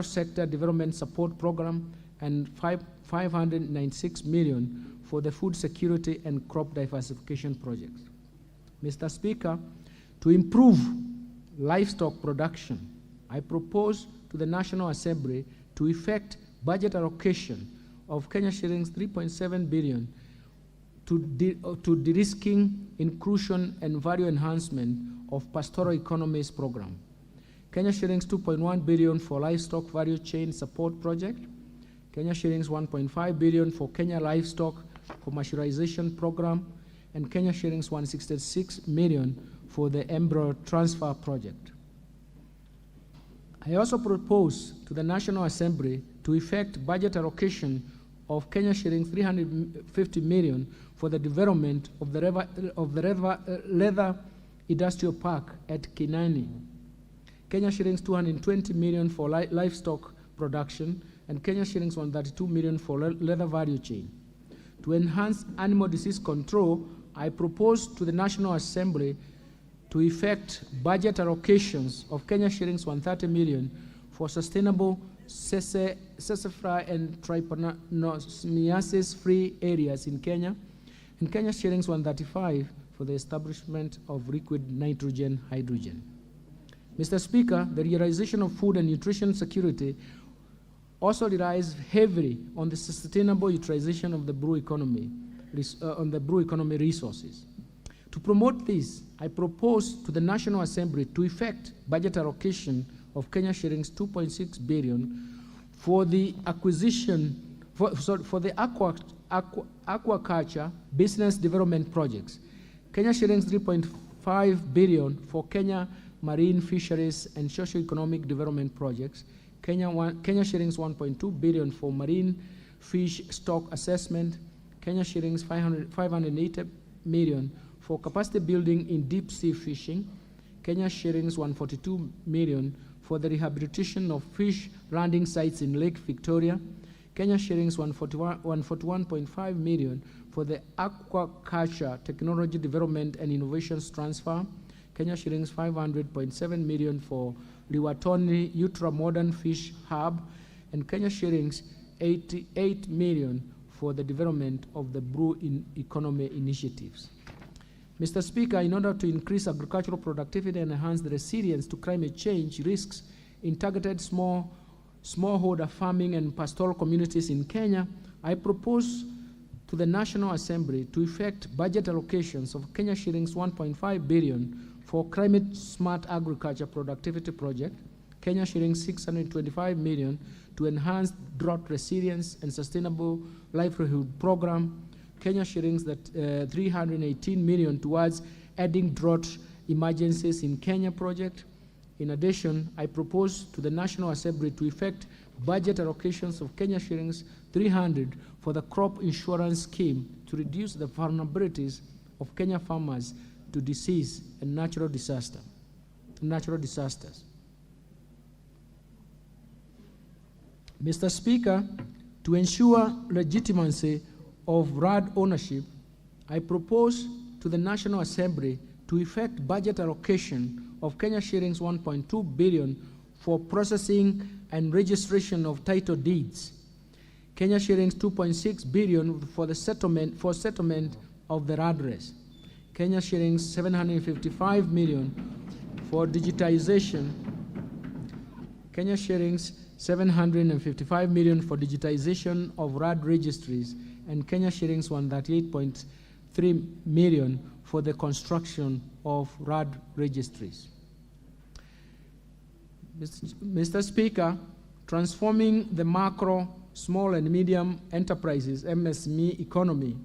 sector development support program, and 596 million for the food security and crop diversification projects. Mr. Speaker, to improve livestock production, I propose to the National Assembly to effect budget allocation of Kenya shillings 3.7 billion to de-risking, inclusion, and value enhancement of pastoral economies program. Kenya shillings 2.1 billion for livestock value chain support project. Kenya shillings 1.5 billion for Kenya livestock commercialization program, and Kenya shillings 166 million for the embryo transfer project. I also propose to the National Assembly to effect budget allocation of Kenya shillings 350 million for the development of the leather industrial park at Kinani. Kenya shillings 220 million for livestock production, and Kenya shillings 132 million for leather value chain. To enhance animal disease control, I propose to the National Assembly to effect budget allocations of Kenya shillings 130 million for sustainable sassafras and trypanosomiasis-free areas in Kenya, and Kenya shillings 135 for the establishment of liquid nitrogen hydrogen. Mr. Speaker, the realization of food and nutrition security also relies heavily on the sustainable utilization of the blue economy, resources. To promote this, I propose to the National Assembly to effect budget allocation of Kenya shillings 2.6 billion for the acquisition, for the aquaculture business development projects. Kenya shillings 3.5 billion for Kenya marine fisheries and socio-economic development projects. Kenya shillings 1.2 billion for marine fish stock assessment. Kenya shillings 580 million for capacity building in deep sea fishing. Kenya shillings 142 million for the rehabilitation of fish landing sites in Lake Victoria. Kenya shillings 141.5 million for the aquaculture technology development and innovations transfer. Kenya shillings 500.7 million for Liwatoni ultra-modern fish hub, and Kenya shillings 88 million for the development of the blue economy initiatives. Mr. Speaker, in order to increase agricultural productivity and enhance the resilience to climate change risks in targeted smallholder farming and pastoral communities in Kenya, I propose to the National Assembly to effect budget allocations of Kenya shillings 1.5 billion for climate smart agriculture productivity project, Kenya shillings 625 million to enhance drought resilience and sustainable livelihood program, Kenya shillings 318 million towards adding drought emergencies in Kenya project. In addition, I propose to the National Assembly to effect budget allocations of Kenya shillings 300 for the crop insurance scheme to reduce the vulnerabilities of Kenya farmers to disease and natural disasters. Mr. Speaker, to ensure legitimacy of RAD ownership, I propose to the National Assembly to effect budget allocation of Kenya shillings 1.2 billion for processing and registration of title deeds, Kenya shillings 2.6 billion for the settlement of the RAD race, Kenya shillings 755 million for digitization, Kenya shillings 755 million for digitization of RAD registries, and Kenya shillings 138.3 million for the construction of RAD registries. Mr. Speaker, transforming the macro, small and medium enterprises, MSME economy.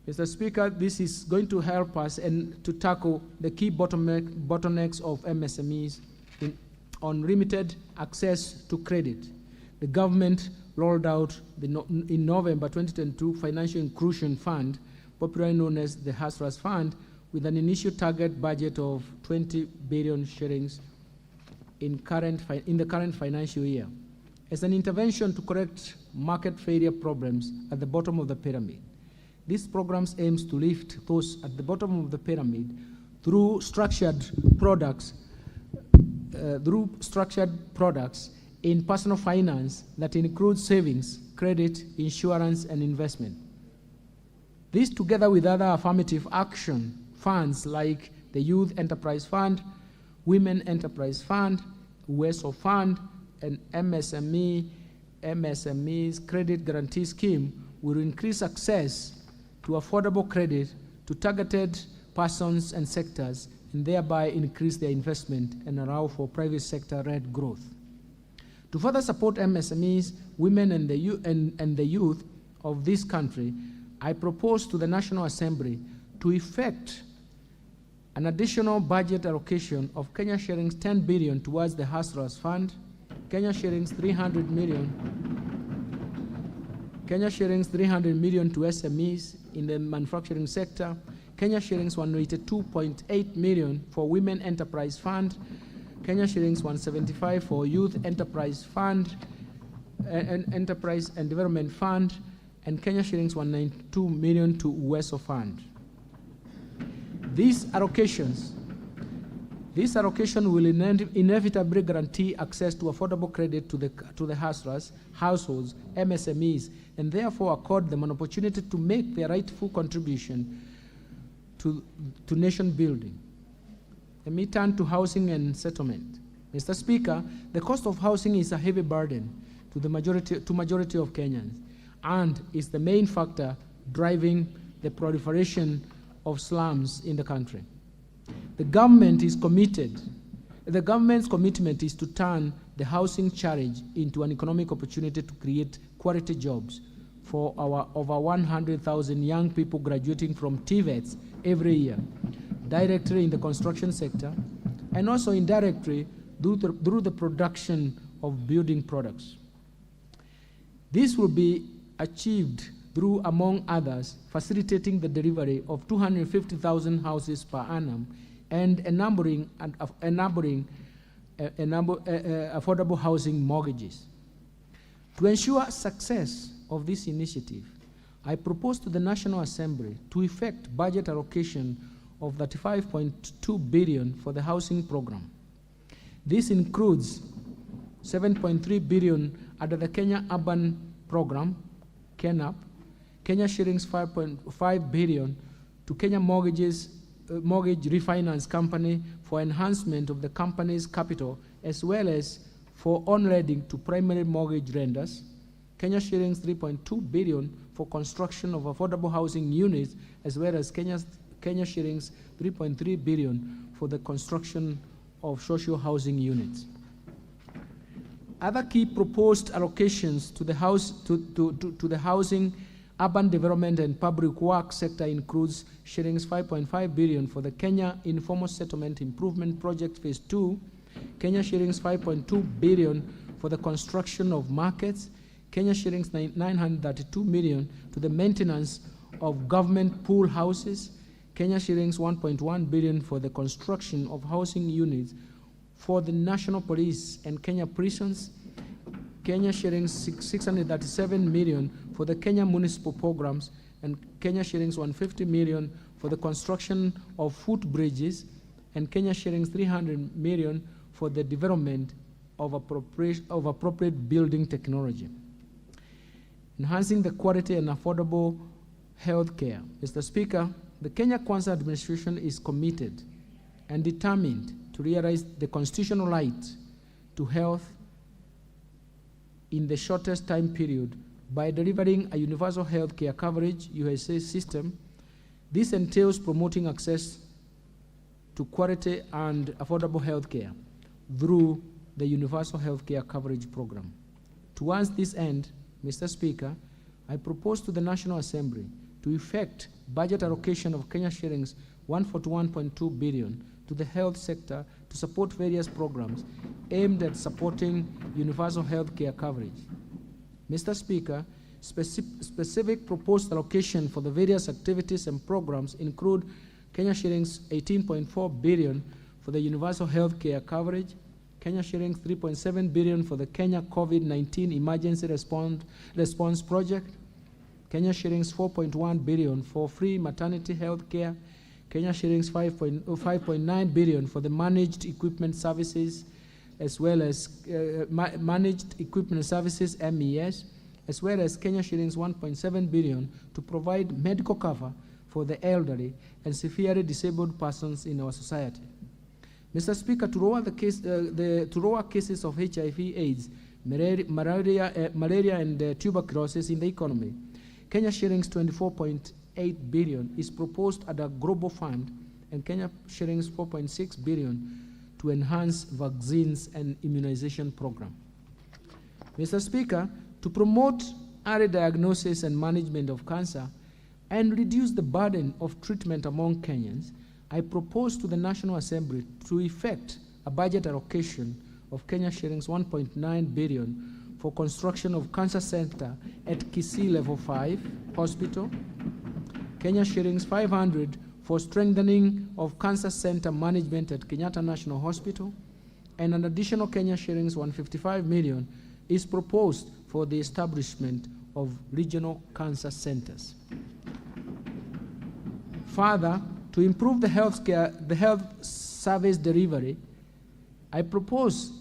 Mr. Speaker, this is going to help us and to tackle the key bottlenecks of MSMEs on limited access to credit. The government rolled out in November 2022 Financial Inclusion Fund, popularly known as the Hustlers Fund, with an initial target budget of 20 billion shillings in the current financial year as an intervention to correct market failure problems at the bottom of the pyramid. This program aims to lift those at the bottom of the pyramid through structured products in personal finance that includes savings, credit, insurance, and investment. This, together with other affirmative action funds like the Youth Enterprise Fund, Women Enterprise Fund, UESO Fund, and MSME's Credit Guarantee Scheme, will increase access to affordable credit to targeted persons and sectors, and thereby increase their investment and allow for private sector-led growth. To further support MSMEs, women, and the youth of this country, I propose to the National Assembly to effect an additional budget allocation of Kenya shillings 10 billion towards the Hustlers Fund, Kenya shillings 300 million to SMEs in the manufacturing sector, Kenya shillings 182.8 million for Women Enterprise Fund, Kenya shillings 175 for Youth Enterprise Fund, Enterprise and Development Fund, and Kenya shillings 192 million to UESO Fund. These allocation will inevitably guarantee access to affordable credit to the hustlers, households, MSMEs, and therefore accord them an opportunity to make their rightful contribution to nation building. Let me turn to housing and settlement. Mr. Speaker, the cost of housing is a heavy burden to the majority of Kenyans and is the main factor driving the proliferation of slums in the country. The government's commitment is to turn the housing challenge into an economic opportunity to create quality jobs for our over 100,000 young people graduating from TVETs every year, directly in the construction sector, and also indirectly through the production of building products. This will be achieved through, among others, facilitating the delivery of 250,000 houses per annum and enabling affordable housing mortgages. To ensure success of this initiative, I propose to the National Assembly to effect budget allocation of 35.2 billion for the housing program. This includes 7.3 billion under the Kenya Urban Program, KENUP, Kenya shillings 5.5 billion to Kenya Mortgage Refinance Company for enhancement of the company's capital, as well as for on-lending to primary mortgage lenders, Kenya shillings 3.2 billion for construction of affordable housing units, as well as Kenya shillings 3.3 billion for the construction of social housing units. Other key proposed allocations to the housing, urban development, and public works sector includes shillings 5.5 billion for the Kenya Informal Settlement Improvement Project Phase 2, Kenya shillings 5.2 billion for the construction of markets, Kenya shillings 932 million to the maintenance of government pool houses, Kenya shillings 1.1 billion for the construction of housing units for the National Police and Kenya prisons, Kenya shillings 637 million for the Kenya municipal programs, and Kenya shillings 150 million for the construction of footbridges, and Kenya shillings 300 million for the development of appropriate building technology. Enhancing the quality and affordable health care. Mr. Speaker, the Kenya Kwanza administration is committed and determined to realize the constitutional right to health in the shortest time period by delivering a universal health care coverage USA system. This entails promoting access to quality and affordable health care through the Universal Health Care Coverage Program. Towards this end, Mr. Speaker, I propose to the National Assembly to effect budget allocation of Kenya shillings 141.2 billion to the health sector to support various programs aimed at supporting universal health care coverage. Mr. Speaker, specific proposed allocation for the various activities and programs include Kenya shillings 18.4 billion for the universal health care coverage, Kenya shillings 3.7 billion for the Kenya COVID-19 emergency response project, Kenya shillings 4.1 billion for free maternity health care, Kenya shillings 5.9 billion for the managed equipment services, as well as managed equipment services, MES, as well as Kenya shillings 1.7 billion to provide medical cover for the elderly and severely disabled persons in our society. Mr. Speaker, to lower cases of HIV/AIDS, malaria and tuberculosis in the economy, Kenya shillings 24.8 billion is proposed at a global fund, and Kenya shillings 4.6 billion to enhance vaccines and immunization program. Mr. Speaker, to promote early diagnosis and management of cancer and reduce the burden of treatment among Kenyans, I propose to the National Assembly to effect a budget allocation of Kenya shillings 1.9 billion for construction of cancer center at Kisii Level 5 Hospital, Kenya shillings 500 for strengthening of cancer center management at Kenyatta National Hospital, and an additional Kenya shillings 155 million is proposed for the establishment of regional cancer centers. Further, to improve the health service delivery, I propose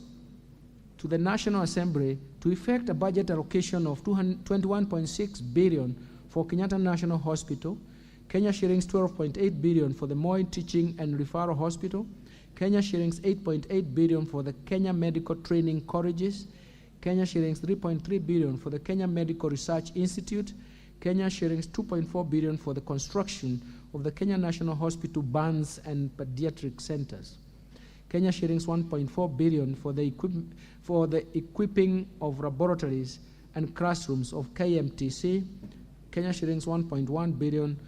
to the National Assembly to effect a budget allocation of 21.6 billion for Kenyatta National Hospital, Kenya shillings 12.8 billion for the Moi Teaching and Referral Hospital, Kenya shillings 8.8 billion for the Kenya Medical Training Colleges, Kenya shillings 3.3 billion for the Kenya Medical Research Institute, Kenya shillings 2.4 billion for the construction of the Kenya National Hospital burns and pediatric centers, Kenya shillings 1.4 billion for the equipping of laboratories and classrooms of KMTC, Kenya shillings 1.1 billion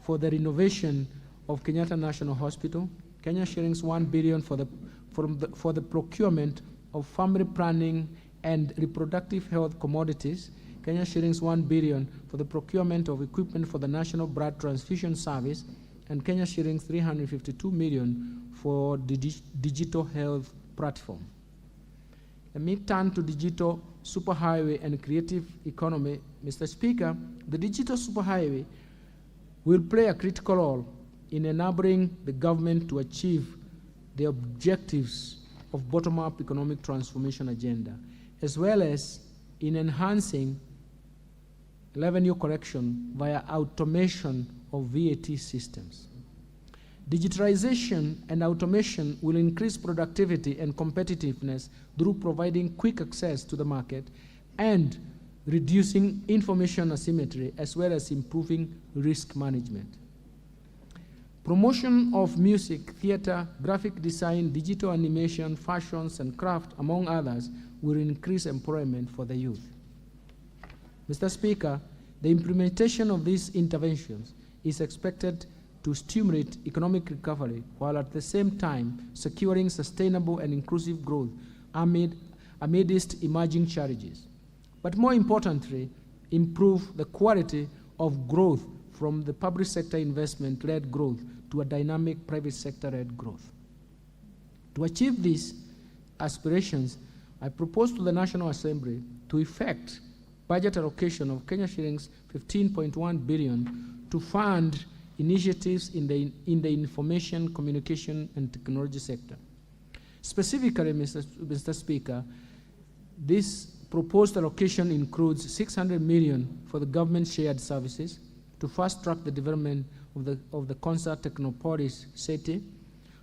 for the renovation of Kenyatta National Hospital, Kenya shillings 1 billion for the procurement of family planning and reproductive health commodities, Kenya shillings 1 billion for the procurement of equipment for the National Blood Transfusion Service, and Kenya shillings 352 million for the digital health platform. Let me turn to digital superhighway and creative economy. Mr. Speaker, the digital superhighway will play a critical role in enabling the government to achieve the objectives of bottom-up economic transformation agenda, as well as in enhancing revenue collection via automation of VAT systems. Digitalization and automation will increase productivity and competitiveness through providing quick access to the market and reducing information asymmetry, as well as improving risk management. Promotion of music, theater, graphic design, digital animation, fashions, and craft, among others, will increase employment for the youth. Mr. Speaker, the implementation of these interventions is expected to stimulate economic recovery while at the same time securing sustainable and inclusive growth amidst emerging challenges. But more importantly, improve the quality of growth from the public sector investment-led growth to a dynamic private sector-led growth. To achieve these aspirations, I propose to the National Assembly to effect budget allocation of Kenya shillings 15.1 billion to fund initiatives in the information, communication, and technology sector. Specifically, Mr. Speaker, this proposed allocation includes 600 million for the government shared services to fast-track the development of the Konza Technopolis city.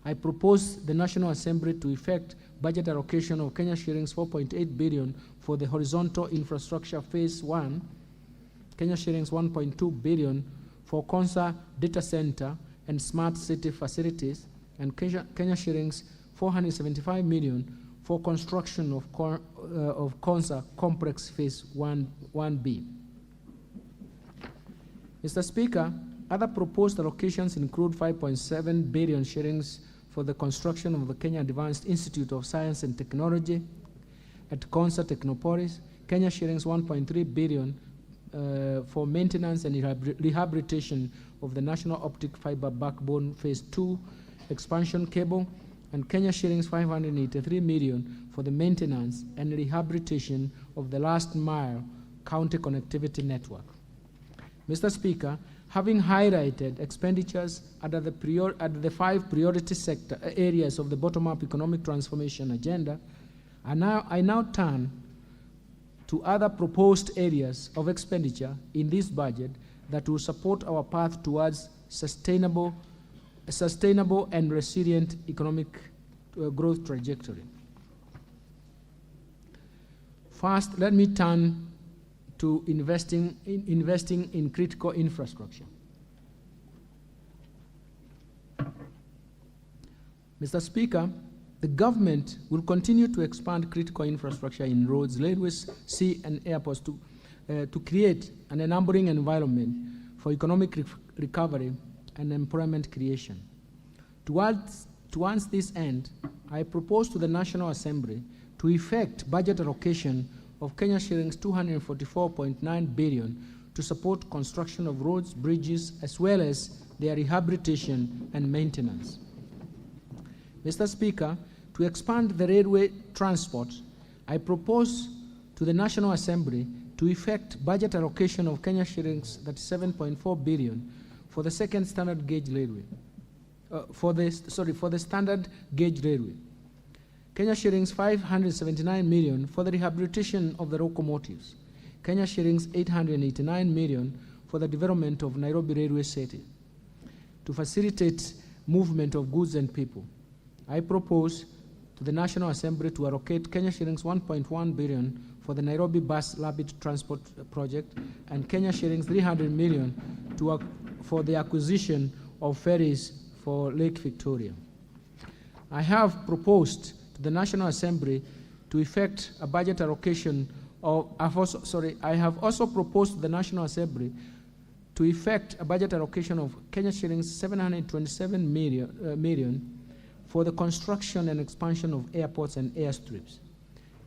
I propose the National Assembly to effect budget allocation of Kenya shillings 4.8 billion for the horizontal infrastructure phase 1, Kenya shillings 1.2 billion for Konza data center and smart city facilities, and Kenya shillings 475 million for construction of Konza complex phase 1B. Mr. Speaker, other proposed allocations include 5.7 billion shillings for the construction of the Kenya Advanced Institute of Science and Technology at Konza Technopolis, Kenya shillings 1.3 billion for maintenance and rehabilitation of the National Optic Fiber Backbone Phase 2 expansion cable, and Kenya shillings 583 million for the maintenance and rehabilitation of the last mile county connectivity network. Mr. Speaker, having highlighted expenditures under the 5 priority sector areas of the bottom-up economic transformation agenda, I now turn to other proposed areas of expenditure in this budget that will support our path towards sustainable and resilient economic growth trajectory. First, let me turn to investing in critical infrastructure. Mr. Speaker, the government will continue to expand critical infrastructure in roads, railways, sea, and airports to create an enabling environment for economic recovery and employment creation. Towards this end, I propose to the National Assembly to effect budget allocation of Kenya shillings 244.9 billion to support construction of roads, bridges, as well as their rehabilitation and maintenance. Mr. Speaker, to expand the railway transport, I propose to the National Assembly to effect budget allocation of Kenya shillings 37.4 billion for the second standard gauge railway. For the standard gauge railway. Kenya shillings 579 million for the rehabilitation of the locomotives. Kenya shillings 889 million for the development of Nairobi Railway City. To facilitate movement of goods and people, I propose to the National Assembly to allocate Kenya shillings 1.1 billion for the Nairobi Bus Rapid Transport Project and Kenya shillings 300 million for the acquisition of ferries for Lake Victoria. I have proposed to the National Assembly to effect a budget allocation of, I have also proposed to the National Assembly to effect a budget allocation of Kenya shillings 727 million for the construction and expansion of airports and airstrips.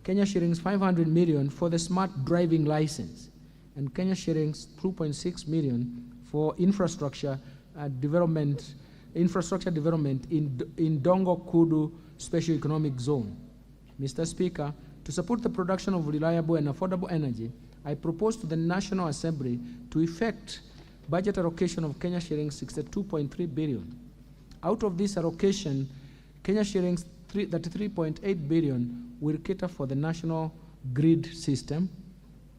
Kenya shillings 500 million for the smart driving license, and Kenya shillings 2.6 million for infrastructure development in Dongo Kudu Special Economic Zone. Mr. Speaker, to support the production of reliable and affordable energy, I propose to the National Assembly to effect budget allocation of Kenya shillings 62.3 billion. Out of this allocation, Kenya shillings 33.8 billion will cater for the national grid system,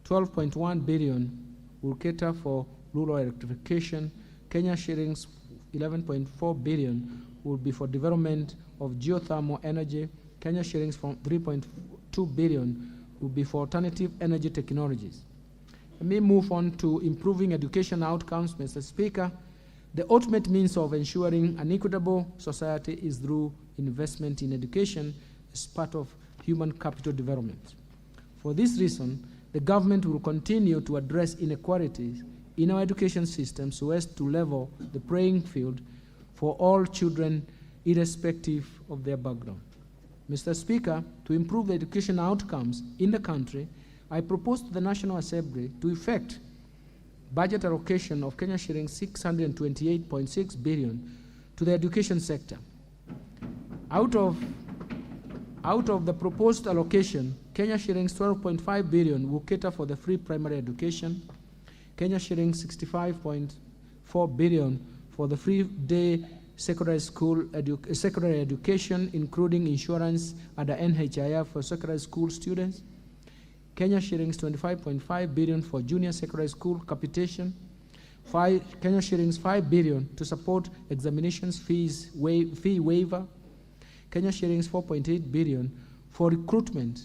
12.1 billion will cater for rural electrification, Kenya shillings 11.4 billion will be for development of geothermal energy, Kenya shillings from 3.2 billion will be for alternative energy technologies. Let me move on to improving education outcomes, Mr. Speaker. The ultimate means of ensuring an equitable society is through investment in education as part of human capital development. For this reason, the government will continue to address inequalities in our education system so as to level the playing field for all children irrespective of their background. Mr. Speaker, to improve the education outcomes in the country, I propose to the National Assembly to effect budget allocation of Kenya shillings 628.6 billion to the education sector. Out of the proposed allocation, Kenya shillings 12.5 billion will cater for the free primary education, Kenya shillings 65.4 billion for the free day secondary education, including insurance under NHIF for secondary school students, Kenya shillings 25.5 billion for junior secondary school capitation, Kenya shillings 5 billion to support examinations fee waiver, Kenya shillings 4.8 billion for recruitment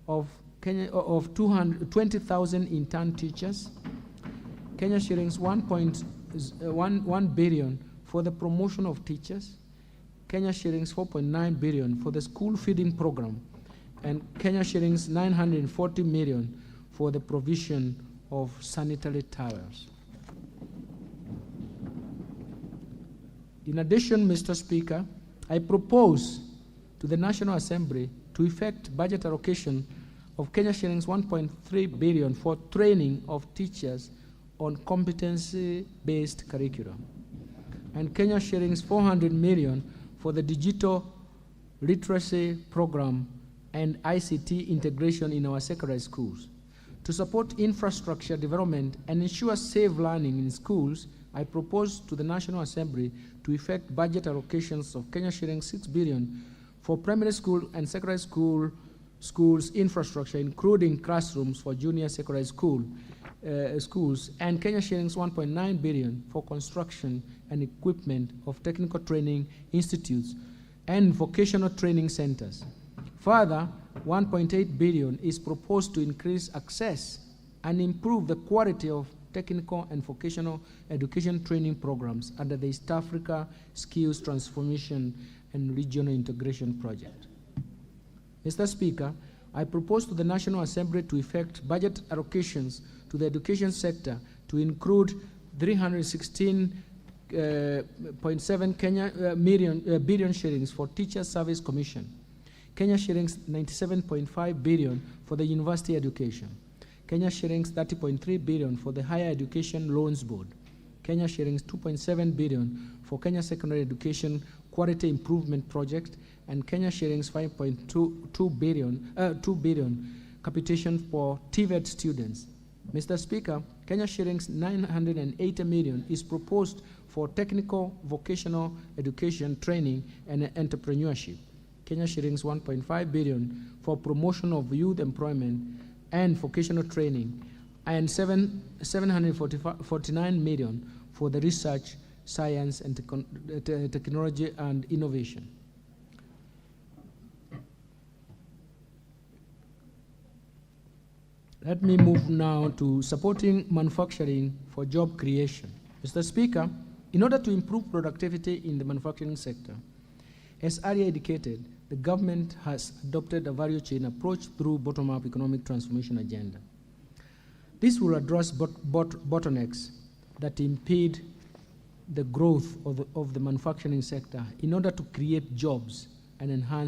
of 20,000 intern teachers, Kenya shillings 1 billion for the promotion of teachers, Kenya shillings 4.9 billion for the school feeding program, and Kenya shillings 940 million for the provision of sanitary towels. In addition, Mr. Speaker, I propose to the National Assembly to effect budget allocation of Kenya shillings 1.3 billion for training of teachers on competency-based curriculum, and Kenya shillings 400 million for the digital literacy program and ICT integration in our secondary schools. To support infrastructure development and ensure safe learning in schools, I propose to the National Assembly to effect budget allocations of Kenya shillings 6 billion for primary school and secondary schools infrastructure, including classrooms for junior secondary schools, and Kenya shillings 1.9 billion for construction and equipment of technical training institutes and vocational training centers. Further, 1.8 billion is proposed to increase access and improve the quality of technical and vocational education training programs under the East Africa Skills Transformation and Regional Integration Project. Mr. Speaker, I propose to the National Assembly to effect budget allocations to the education sector to include 316.7 billion shillings for Teacher Service Commission, Kenya shillings 97.5 billion for the university education, Kenya shillings 30.3 billion for the Higher Education Loans Board, Kenya shillings 2.7 billion for Kenya Secondary Education Quality Improvement Project, and Kenya shillings 5.2 billion capitation for TVET students. Mr. Speaker, Kenya shillings 980 million is proposed for technical vocational education training and entrepreneurship. Kenya shillings 1.5 billion for promotion of youth employment and vocational training, and 749 million for the research, science, and technology and innovation. Let me move now to supporting manufacturing for job creation. Mr. Speaker, in order to improve productivity in the manufacturing sector, as earlier indicated, the government has adopted a value chain approach through bottom-up economic transformation agenda. This will address bottlenecks that impede the growth of the manufacturing sector in order to create jobs and enhance